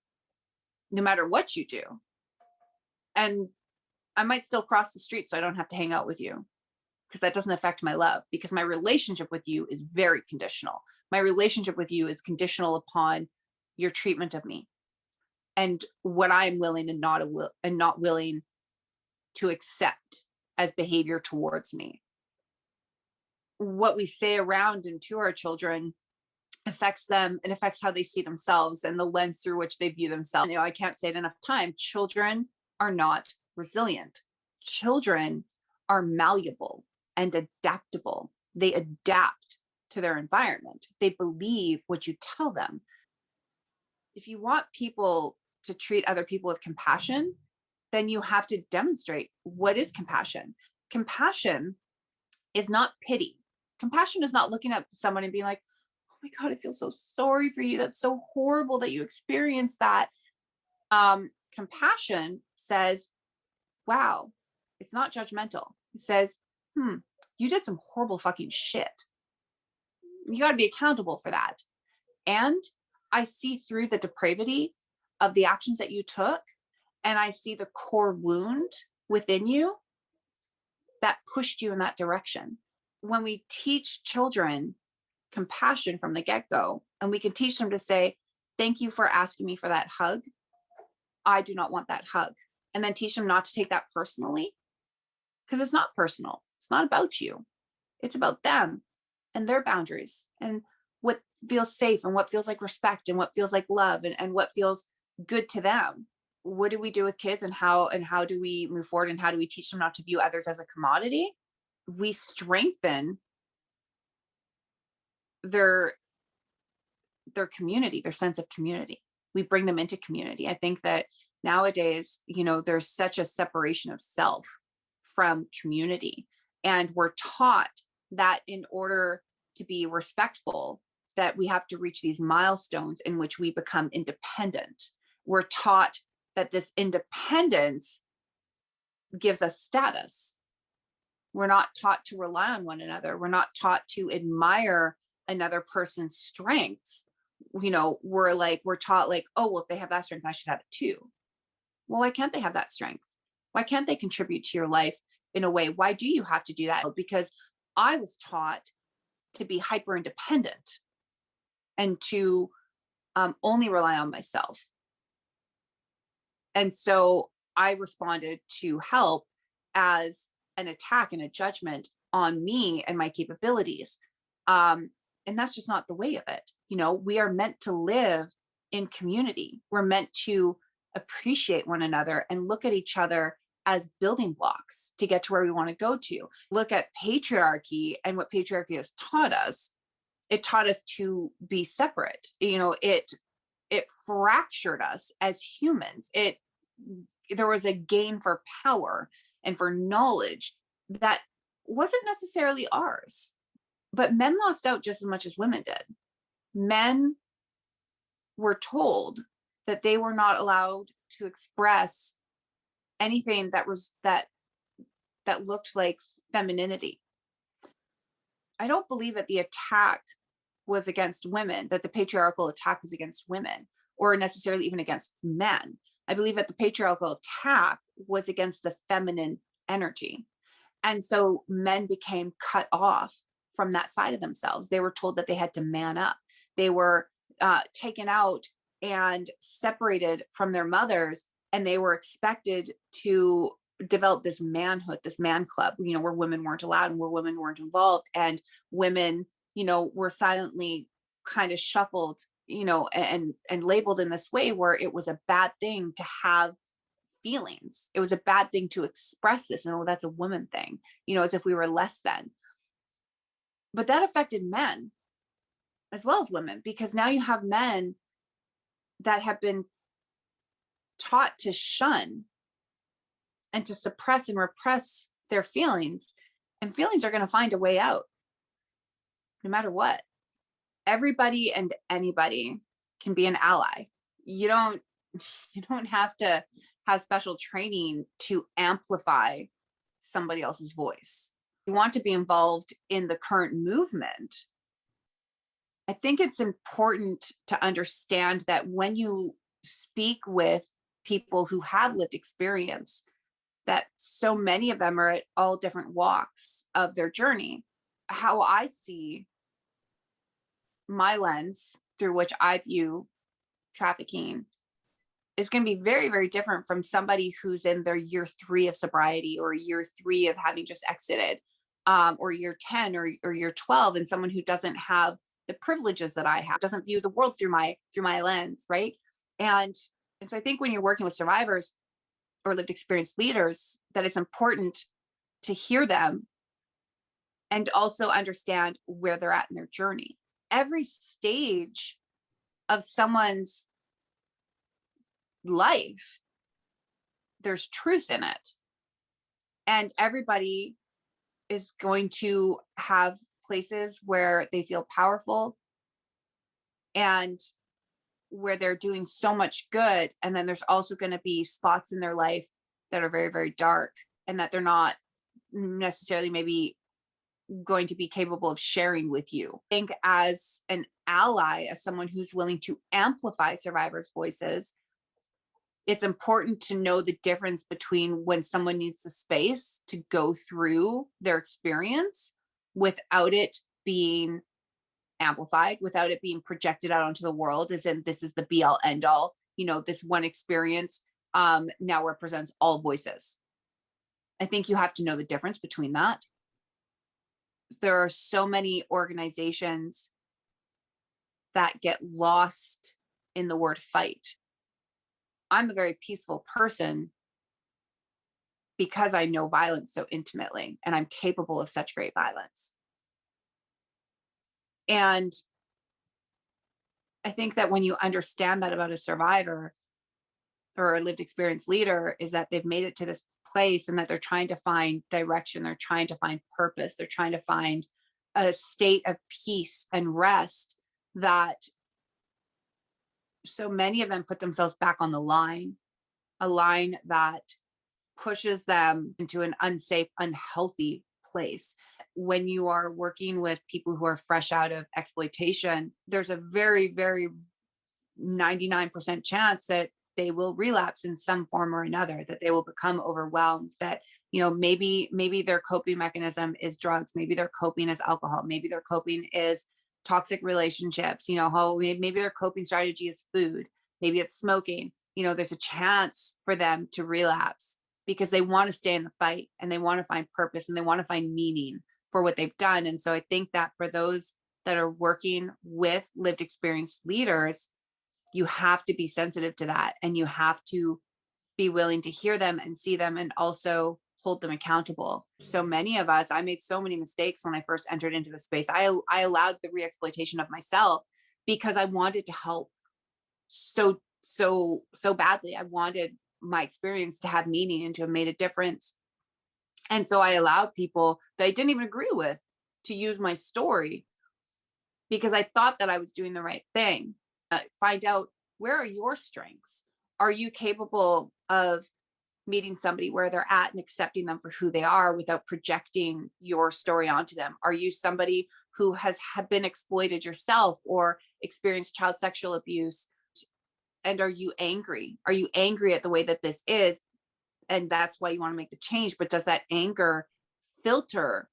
no matter what you do. And I might still cross the street so I don't have to hang out with you because that doesn't affect my love, because my relationship with you is very conditional. My relationship with you is conditional upon your treatment of me and what I'm willing and not willing to accept as behavior towards me. What we say around and to our children affects them. It affects how they see themselves and the lens through which they view themselves. I can't say it enough time. Children are not resilient. Children are malleable and adaptable. They adapt to their environment. They believe what you tell them. If you want people to treat other people with compassion, then you have to demonstrate what is compassion. Compassion is not pity. Compassion is not looking at someone and being like, oh my God, I feel so sorry for you. That's so horrible that you experienced that. Compassion says, wow, it's not judgmental. It says, you did some horrible fucking shit. You got to be accountable for that. And I see through the depravity of the actions that you took, and I see the core wound within you that pushed you in that direction. When we teach children compassion from the get-go, and we can teach them to say, thank you for asking me for that hug. I do not want that hug. And then teach them not to take that personally, because it's not personal. It's not about you. It's about them and their boundaries and what feels safe and what feels like respect and what feels like love and what feels good to them. What do we do with kids, and how do we move forward, and how do we teach them not to view others as a commodity? We strengthen their community, their sense of community. We bring them into community. I think that nowadays, there's such a separation of self from community, and we're taught that in order to be respectful, that we have to reach these milestones in which we become independent. We're taught that this independence gives us status. We're not taught to rely on one another. We're not taught to admire another person's strengths. We're taught like, oh, well, if they have that strength, I should have it too. Well, why can't they have that strength? Why can't they contribute to your life in a way? Why do you have to do that? Because I was taught to be hyper independent and to only rely on myself. And so I responded to help as an attack and a judgment on me and my capabilities. And that's just not the way of it. We are meant to live in community. We're meant to appreciate one another and look at each other as building blocks to get to where we want to go to. Look at patriarchy and what patriarchy has taught us. It taught us to be separate. It fractured us as humans. There was a gain for power and for knowledge that wasn't necessarily ours. But men lost out just as much as women did. Men were told that they were not allowed to express anything that looked like femininity. I don't believe that the attack was against women, that the patriarchal attack was against women, or necessarily even against men. I believe that the patriarchal attack was against the feminine energy. And so men became cut off from that side of themselves. They were told that they had to man up. They were taken out and separated from their mothers, and they were expected to develop this manhood, this man club, where women weren't allowed and where women weren't involved, and women, were silently kind of shuffled, and labeled in this way where it was a bad thing to have feelings. It was a bad thing to express this. And that's a woman thing, as if we were less than. But that affected men as well as women, because now you have men that have been taught to shun and to suppress and repress their feelings, and feelings are going to find a way out no matter what. Everybody and anybody can be an ally. You don't have to have special training to amplify somebody else's voice. You want to be involved in the current movement. I think it's important to understand that when you speak with people who have lived experience, that so many of them are at all different walks of their journey. How I see my lens through which I view trafficking is going to be very, very different from somebody who's in their year 3 of sobriety, or year 3 of having just exited, or year 10 or year 12, and someone who doesn't have the privileges that I have, doesn't view the world through my lens, right? And so I think when you're working with survivors or lived experience leaders, that it's important to hear them and also understand where they're at in their journey. Every stage of someone's life there's truth in it. And everybody is going to have places where they feel powerful and where they're doing so much good. And then there's also going to be spots in their life that are very, very dark and that they're not necessarily maybe going to be capable of sharing with you. I think as an ally, as someone who's willing to amplify survivors' voices, it's important to know the difference between when someone needs a space to go through their experience without it being amplified, without it being projected out onto the world, as in this is the be all end all, this one experience now represents all voices. I think you have to know the difference between that. There are so many organizations that get lost in the word fight. I'm a very peaceful person because I know violence so intimately, and I'm capable of such great violence. And I think that when you understand that about a survivor or a lived experience leader, is that they've made it to this place and that they're trying to find direction, they're trying to find purpose, they're trying to find a state of peace and rest, that so many of them put themselves back on the line, a line that pushes them into an unsafe, unhealthy place. When you are working with people who are fresh out of exploitation, there's a very, very 99% chance that they will relapse in some form or another, that they will become overwhelmed, that, maybe their coping mechanism is drugs, maybe their coping is alcohol, maybe their coping is toxic relationships, how maybe their coping strategy is food, maybe it's smoking. There's a chance for them to relapse because they want to stay in the fight and they want to find purpose and they want to find meaning for what they've done. And so I think that for those that are working with lived experience leaders, you have to be sensitive to that, and you have to be willing to hear them and see them and also hold them accountable. So many of us, I made so many mistakes when I first entered into the space. I allowed the re-exploitation of myself because I wanted to help so badly. I wanted my experience to have meaning and to have made a difference. And so I allowed people that I didn't even agree with to use my story because I thought that I was doing the right thing. Find out, where are your strengths? Are you capable of meeting somebody where they're at and accepting them for who they are without projecting your story onto them? Are you somebody who have been exploited yourself or experienced child sexual abuse? And are you angry? Are you angry at the way that this is? And that's why you want to make the change. But does that anger filter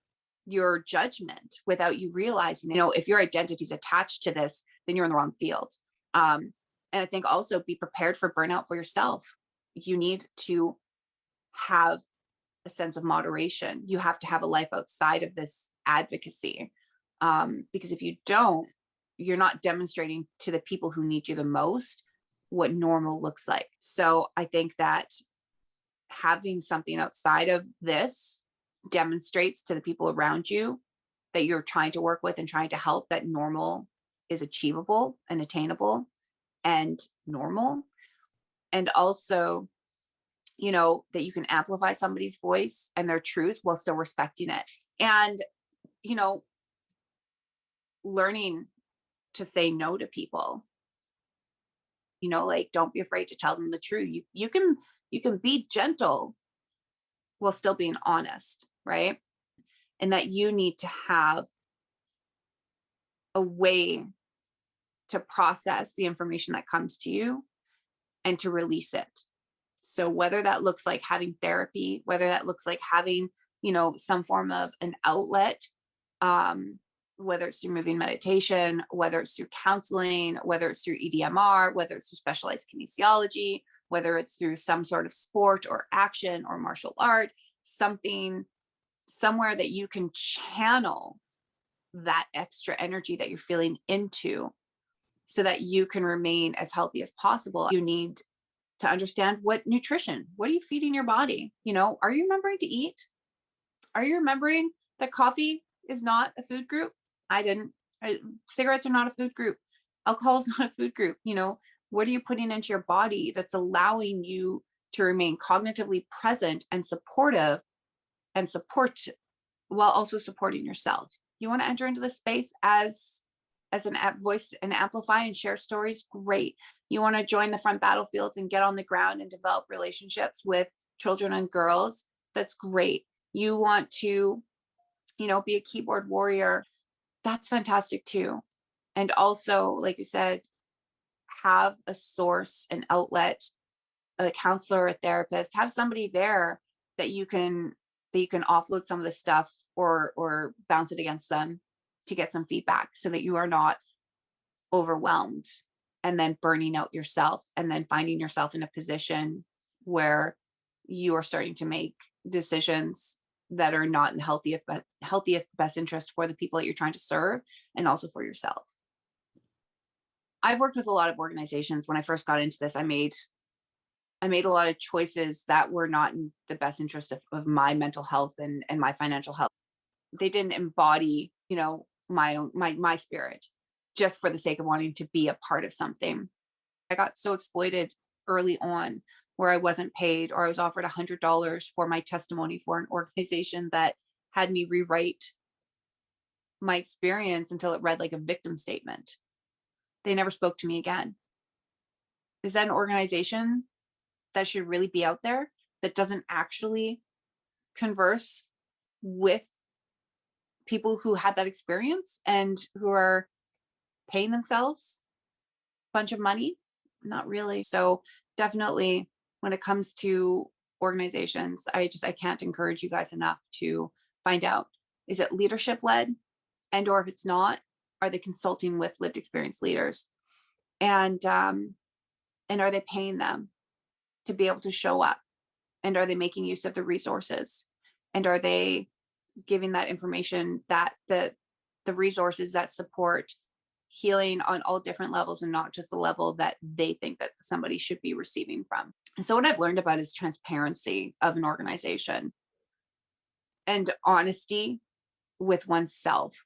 your judgment without you realizing, if your identity is attached to this, then you're in the wrong field. And I think also be prepared for burnout for yourself. You need to have a sense of moderation. You have to have a life outside of this advocacy. Because if you don't, you're not demonstrating to the people who need you the most what normal looks like. So I think that having something outside of this demonstrates to the people around you that you're trying to work with and trying to help, that normal is achievable and attainable and normal. And also, that you can amplify somebody's voice and their truth while still respecting it. And, learning to say no to people, don't be afraid to tell them the truth. You can be gentle while still being honest, right? And that you need to have a way to process the information that comes to you and to release it. So whether that looks like having therapy, whether that looks like having, some form of an outlet, whether it's through moving meditation, whether it's through counseling, whether it's through EDMR, whether it's through specialized kinesiology, whether it's through some sort of sport or action or martial art, something somewhere that you can channel that extra energy that you're feeling into so that you can remain as healthy as possible. You need to understand what are you feeding your body? Are you remembering to eat? Are you remembering that coffee is not a food group? I didn't. Cigarettes are not a food group. Alcohol is not a food group. What are you putting into your body that's allowing you to remain cognitively present and supportive and support while also supporting yourself. You want to enter into this space as an voice and amplify and share stories, great. You want to join the front battlefields and get on the ground and develop relationships with children and girls, that's great. You want to, be a keyboard warrior, that's fantastic too. And also, like you said, have a source, an outlet, a counselor, a therapist, have somebody there that you can offload some of this stuff or bounce it against them to get some feedback so that you are not overwhelmed and then burning out yourself and then finding yourself in a position where you are starting to make decisions that are not in the healthiest best interest for the people that you're trying to serve and also for yourself. I've worked with a lot of organizations. When I first got into this, I made a lot of choices that were not in the best interest of my mental health and my financial health. They didn't embody, my spirit just for the sake of wanting to be a part of something. I got so exploited early on where I wasn't paid, or I was offered $100 for my testimony for an organization that had me rewrite my experience until it read like a victim statement. They never spoke to me again. Is that an organization that should really be out there that doesn't actually converse with people who had that experience and who are paying themselves a bunch of money? Not really. So definitely when it comes to organizations, I can't encourage you guys enough to find out, is it leadership led? And or if it's not, are they consulting with lived experience leaders? And are they paying them to be able to show up? And are they making use of the resources? And are they giving that information, that the resources that support healing on all different levels and not just the level that they think that somebody should be receiving from? And so what I've learned about is transparency of an organization and honesty with oneself.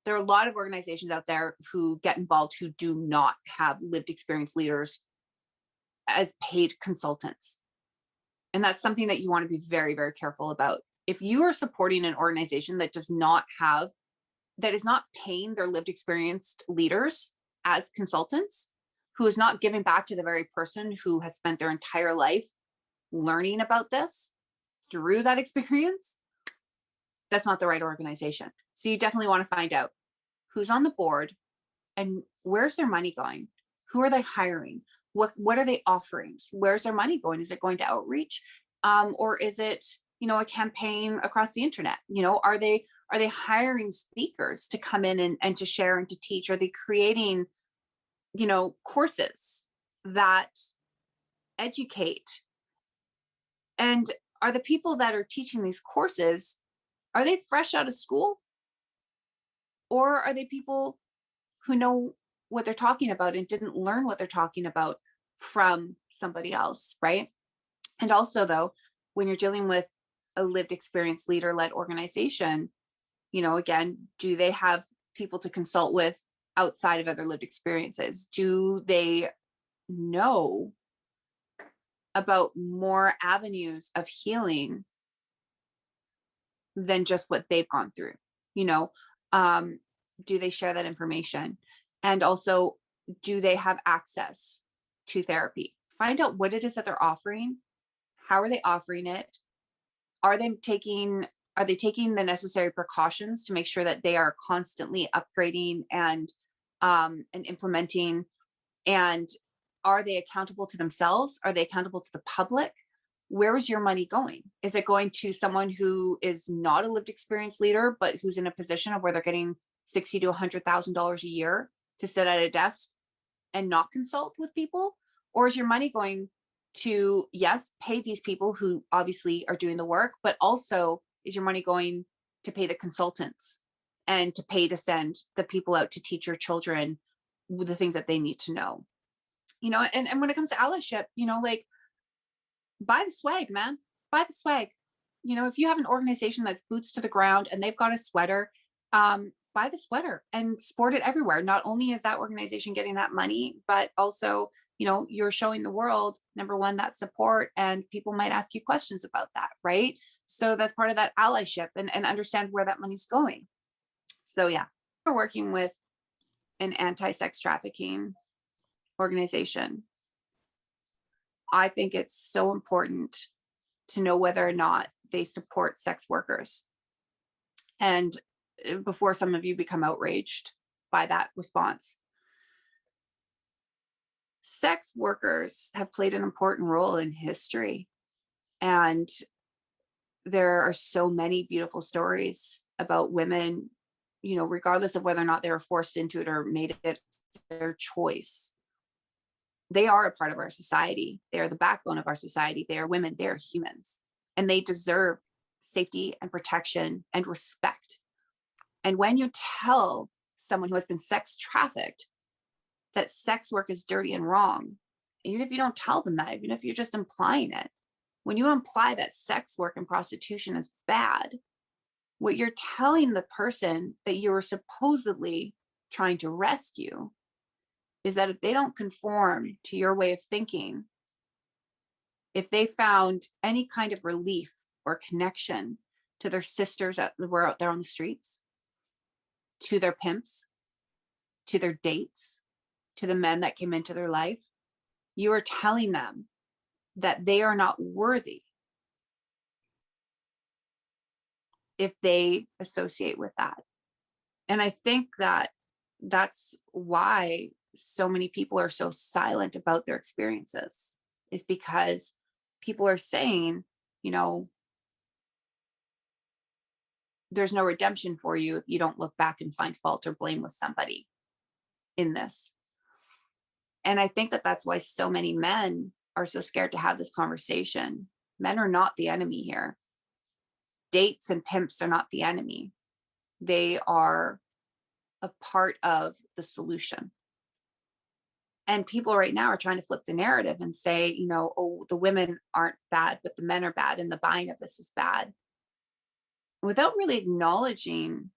There are a lot of organizations out there who get involved who do not have lived experience leaders as paid consultants. And that's something that you want to be very, very careful about. If you are supporting an organization that is not paying their lived experienced leaders as consultants, who is not giving back to the very person who has spent their entire life learning about this through that experience, that's not the right organization. So you definitely want to find out who's on the board and where's their money going? Who are they hiring? What are they offering? Where's their money going? Is it going to outreach? Or is it, a campaign across the internet? Are they hiring speakers to come in and to share and to teach? Are they creating, courses that educate? And are the people that are teaching these courses, are they fresh out of school? Or are they people who know what they're talking about and didn't learn what they're talking about from somebody else, right? And also, though, when you're dealing with a lived experience leader-led organization, again, do they have people to consult with outside of other lived experiences? Do they know about more avenues of healing than just what they've gone through? Do they share that information? And also, do they have access to therapy? Find out what it is that they're offering. How are they offering it? Are they taking the necessary precautions to make sure that they are constantly upgrading and implementing? And are they accountable to themselves? Are they accountable to the public? Where is your money going? Is it going to someone who is not a lived experience leader, but who's in a position of where they're getting $60,000 to $100,000 a year to sit at a desk and not consult with people? Or is your money going to, yes, pay these people who obviously are doing the work, but also is your money going to pay the consultants and to pay to send the people out to teach your children the things that they need to know? And when it comes to allyship, buy the swag, man. Buy the swag. If you have an organization that's boots to the ground and they've got a sweater, buy the sweater and sport it everywhere. Not only is that organization getting that money, but also, you're showing the world, number one, that support, and people might ask you questions about that, right? So that's part of that allyship, and understand where that money's going. So yeah, we're working with an anti-sex trafficking organization. I think it's so important to know whether or not they support sex workers. And before some of you become outraged by that response, sex workers have played an important role in history. And there are so many beautiful stories about women, regardless of whether or not they were forced into it or made it their choice. They are a part of our society. They are the backbone of our society. They are women. They are humans. And they deserve safety and protection and respect. And when you tell someone who has been sex trafficked that sex work is dirty and wrong, even if you don't tell them that, even if you're just implying it, when you imply that sex work and prostitution is bad, what you're telling the person that you were supposedly trying to rescue is that if they don't conform to your way of thinking, if they found any kind of relief or connection to their sisters that were out there on the streets, to their pimps, to their dates, to the men that came into their life, you are telling them that they are not worthy if they associate with that. And I think that that's why so many people are so silent about their experiences, is because people are saying, there's no redemption for you if you don't look back and find fault or blame with somebody in this. And I think that that's why so many men are so scared to have this conversation. Men are not the enemy here. Dates and pimps are not the enemy. They are a part of the solution. And people right now are trying to flip the narrative and say, oh, the women aren't bad, but the men are bad, and the buying of this is bad, without really acknowledging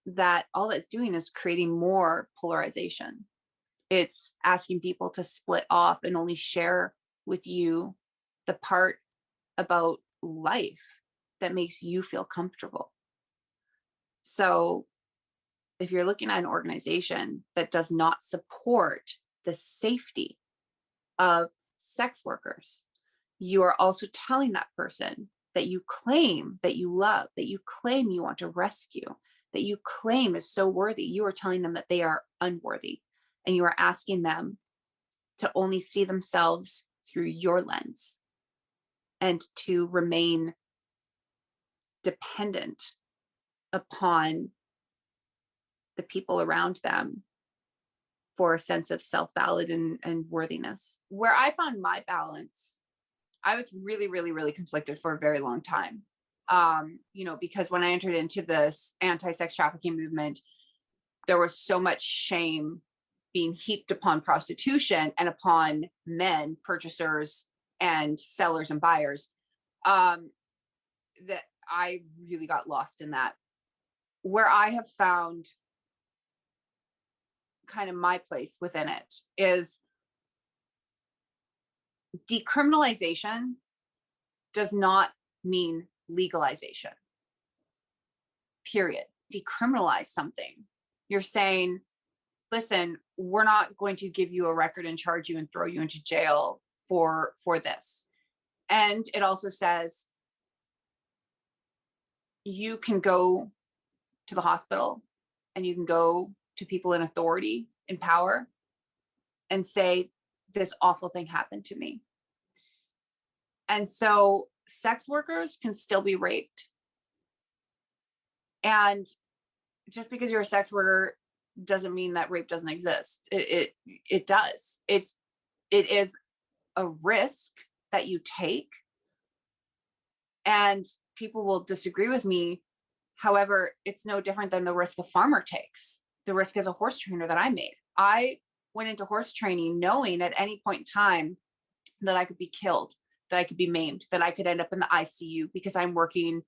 that all it's doing is creating more polarization. It's asking people to split off and only share with you the part about life that makes you feel comfortable. So if you're looking at an organization that does not support the safety of sex workers, you are also telling that person that you claim that you love, that you claim you want to rescue, that you claim is so worthy. You are telling them that they are unworthy, and you are asking them to only see themselves through your lens and to remain dependent upon the people around them for a sense of self-valid and worthiness. Where I found my balance, I was really, really, really conflicted for a very long time. Because when I entered into this anti-sex trafficking movement, there was so much shame being heaped upon prostitution and upon men, purchasers and sellers and buyers, that I really got lost in that. Where I have found kind of my place within it is decriminalization does not mean legalization, period. Decriminalize something. You're saying, listen, we're not going to give you a record and charge you and throw you into jail for this. And it also says you can go to the hospital and you can go to people in authority, in power, and say, this awful thing happened to me. And so sex workers can still be raped. And just because you're a sex worker doesn't mean that rape doesn't exist. It does. It is a risk that you take, and people will disagree with me. However, it's no different than the risk a farmer takes. The risk as a horse trainer that I made. I went into horse training knowing at any point in time that I could be killed, that I could be maimed, that I could end up in the ICU because I'm working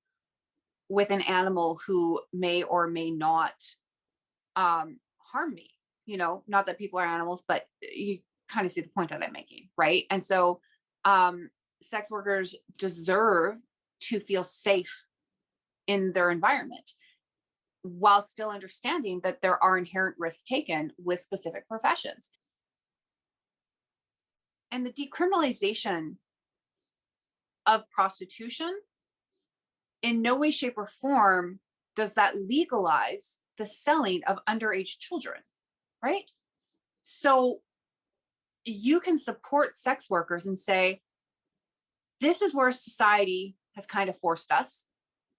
with an animal who may or may not harm me. Not that people are animals, but kind of see the point that I'm making, right? And so sex workers deserve to feel safe in their environment while still understanding that there are inherent risks taken with specific professions. And the decriminalization of prostitution in no way, shape, or form does that legalize the selling of underage children, right? So you can support sex workers and say, this is where society has kind of forced us.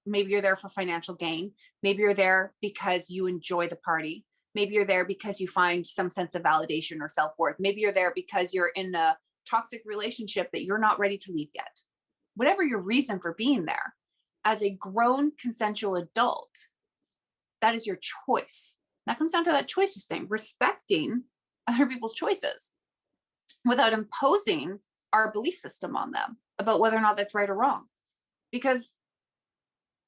Maybe you're there for financial gain. Maybe you're there because you enjoy the party. Maybe you're there because you find some sense of validation or self-worth. Maybe you're there because you're in a toxic relationship that you're not ready to leave yet. Whatever your reason for being there, as a grown consensual adult, that is your choice. That comes down to that choices thing, respecting other people's choices without imposing our belief system on them about whether or not that's right or wrong. Because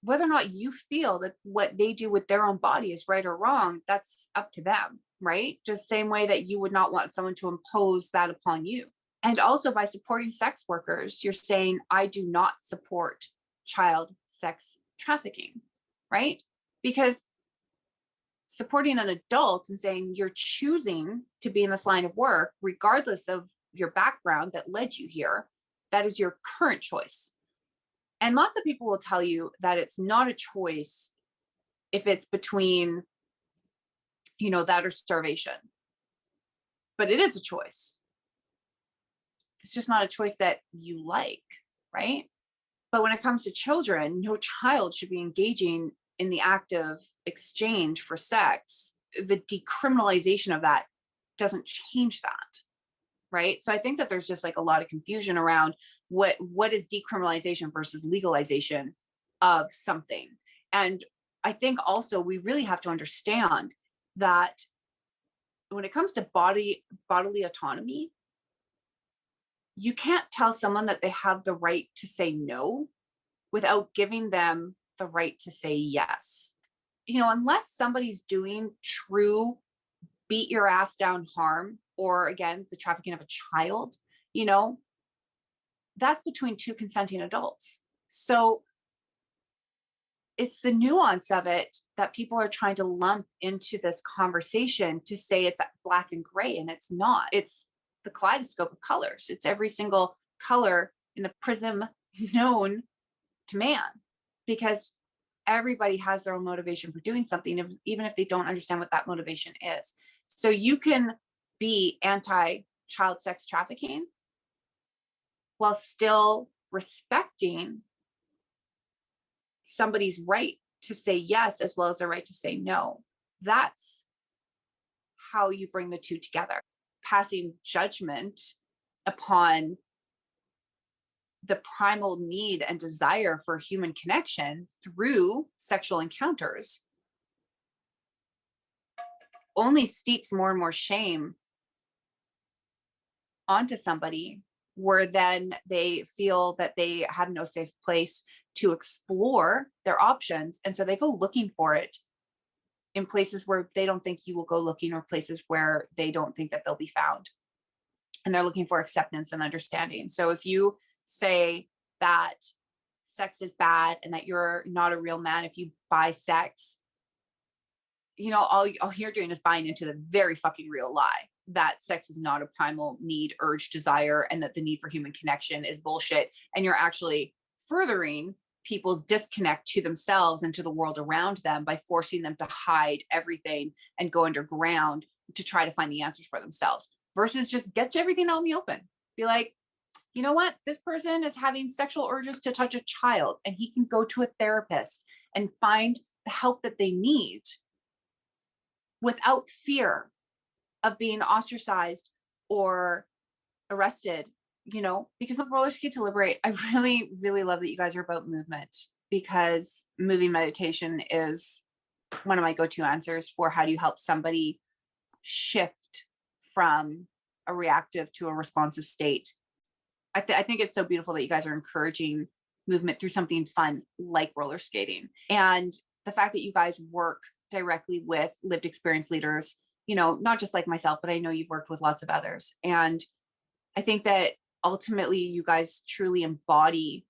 whether or not you feel that what they do with their own body is right or wrong, that's up to them, right? Just same way that you would not want someone to impose that upon you. And also by supporting sex workers, you're saying, I do not support child sex trafficking, right? Because supporting an adult and saying you're choosing to be in this line of work, regardless of your background that led you here, that is your current choice. And lots of people will tell you that it's not a choice if it's between, that or starvation. But it is a choice. It's just not a choice that you like, right? But when it comes to children, no child should be engaging in the act of exchange for sex. The decriminalization of that doesn't change that, right? So I think that there's just like a lot of confusion around what is decriminalization versus legalization of something. And I think also we really have to understand that when it comes to bodily autonomy, you can't tell someone that they have the right to say no without giving them the right to say yes. Unless somebody's doing true beat your ass down harm, or again, the trafficking of a child, that's between two consenting adults. So it's the nuance of it that people are trying to lump into this conversation to say it's black and gray, and it's not. It's the kaleidoscope of colors. It's every single color in the prism known to man, because everybody has their own motivation for doing something, even if they don't understand what that motivation is. So you can be anti-child sex trafficking while still respecting somebody's right to say yes, as well as their right to say no. That's how you bring the two together. Passing judgment upon the primal need and desire for human connection through sexual encounters only steeps more and more shame onto somebody, where then they feel that they have no safe place to explore their options. And so they go looking for it in places where they don't think you will go looking, or places where they don't think that they'll be found. And they're looking for acceptance and understanding. So if you say that sex is bad and that you're not a real man if you buy sex, all you're doing is buying into the very fucking real lie that sex is not a primal need, urge, desire, and that the need for human connection is bullshit. And you're actually furthering people's disconnect to themselves and to the world around them by forcing them to hide everything and go underground to try to find the answers for themselves, versus just get everything out in the open. Be like, you know what? This person is having sexual urges to touch a child, and he can go to a therapist and find the help that they need without fear of being ostracized or arrested, because the rollers key to liberate. I really, really love that you guys are about movement, because moving meditation is one of my go-to answers for how do you help somebody shift from a reactive to a responsive state. I think it's so beautiful that you guys are encouraging movement through something fun like roller skating. And the fact that you guys work directly with lived experience leaders not just like myself, but I know you've worked with lots of others. And I think that ultimately you guys truly embody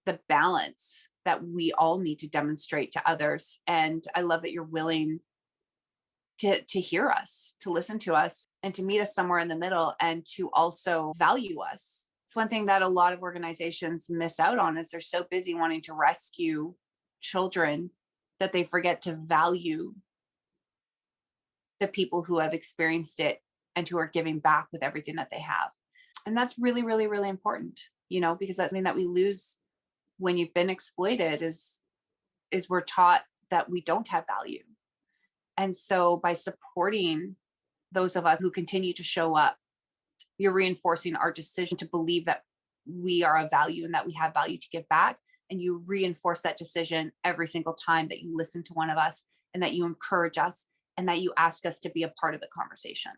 the balance that we all need to demonstrate to others. And I love that you're willing to hear us, to listen to us, and to meet us somewhere in the middle, and to also value us. It's one thing that a lot of organizations miss out on is they're so busy wanting to rescue children that they forget to value the people who have experienced it and who are giving back with everything that they have. And that's really, really, really important, because that's something that we lose when you've been exploited is we're taught that we don't have value. And so by supporting those of us who continue to show up, you're reinforcing our decision to believe that we are of value and that we have value to give back. And you reinforce that decision every single time that you listen to one of us and that you encourage us and that you ask us to be a part of the conversation.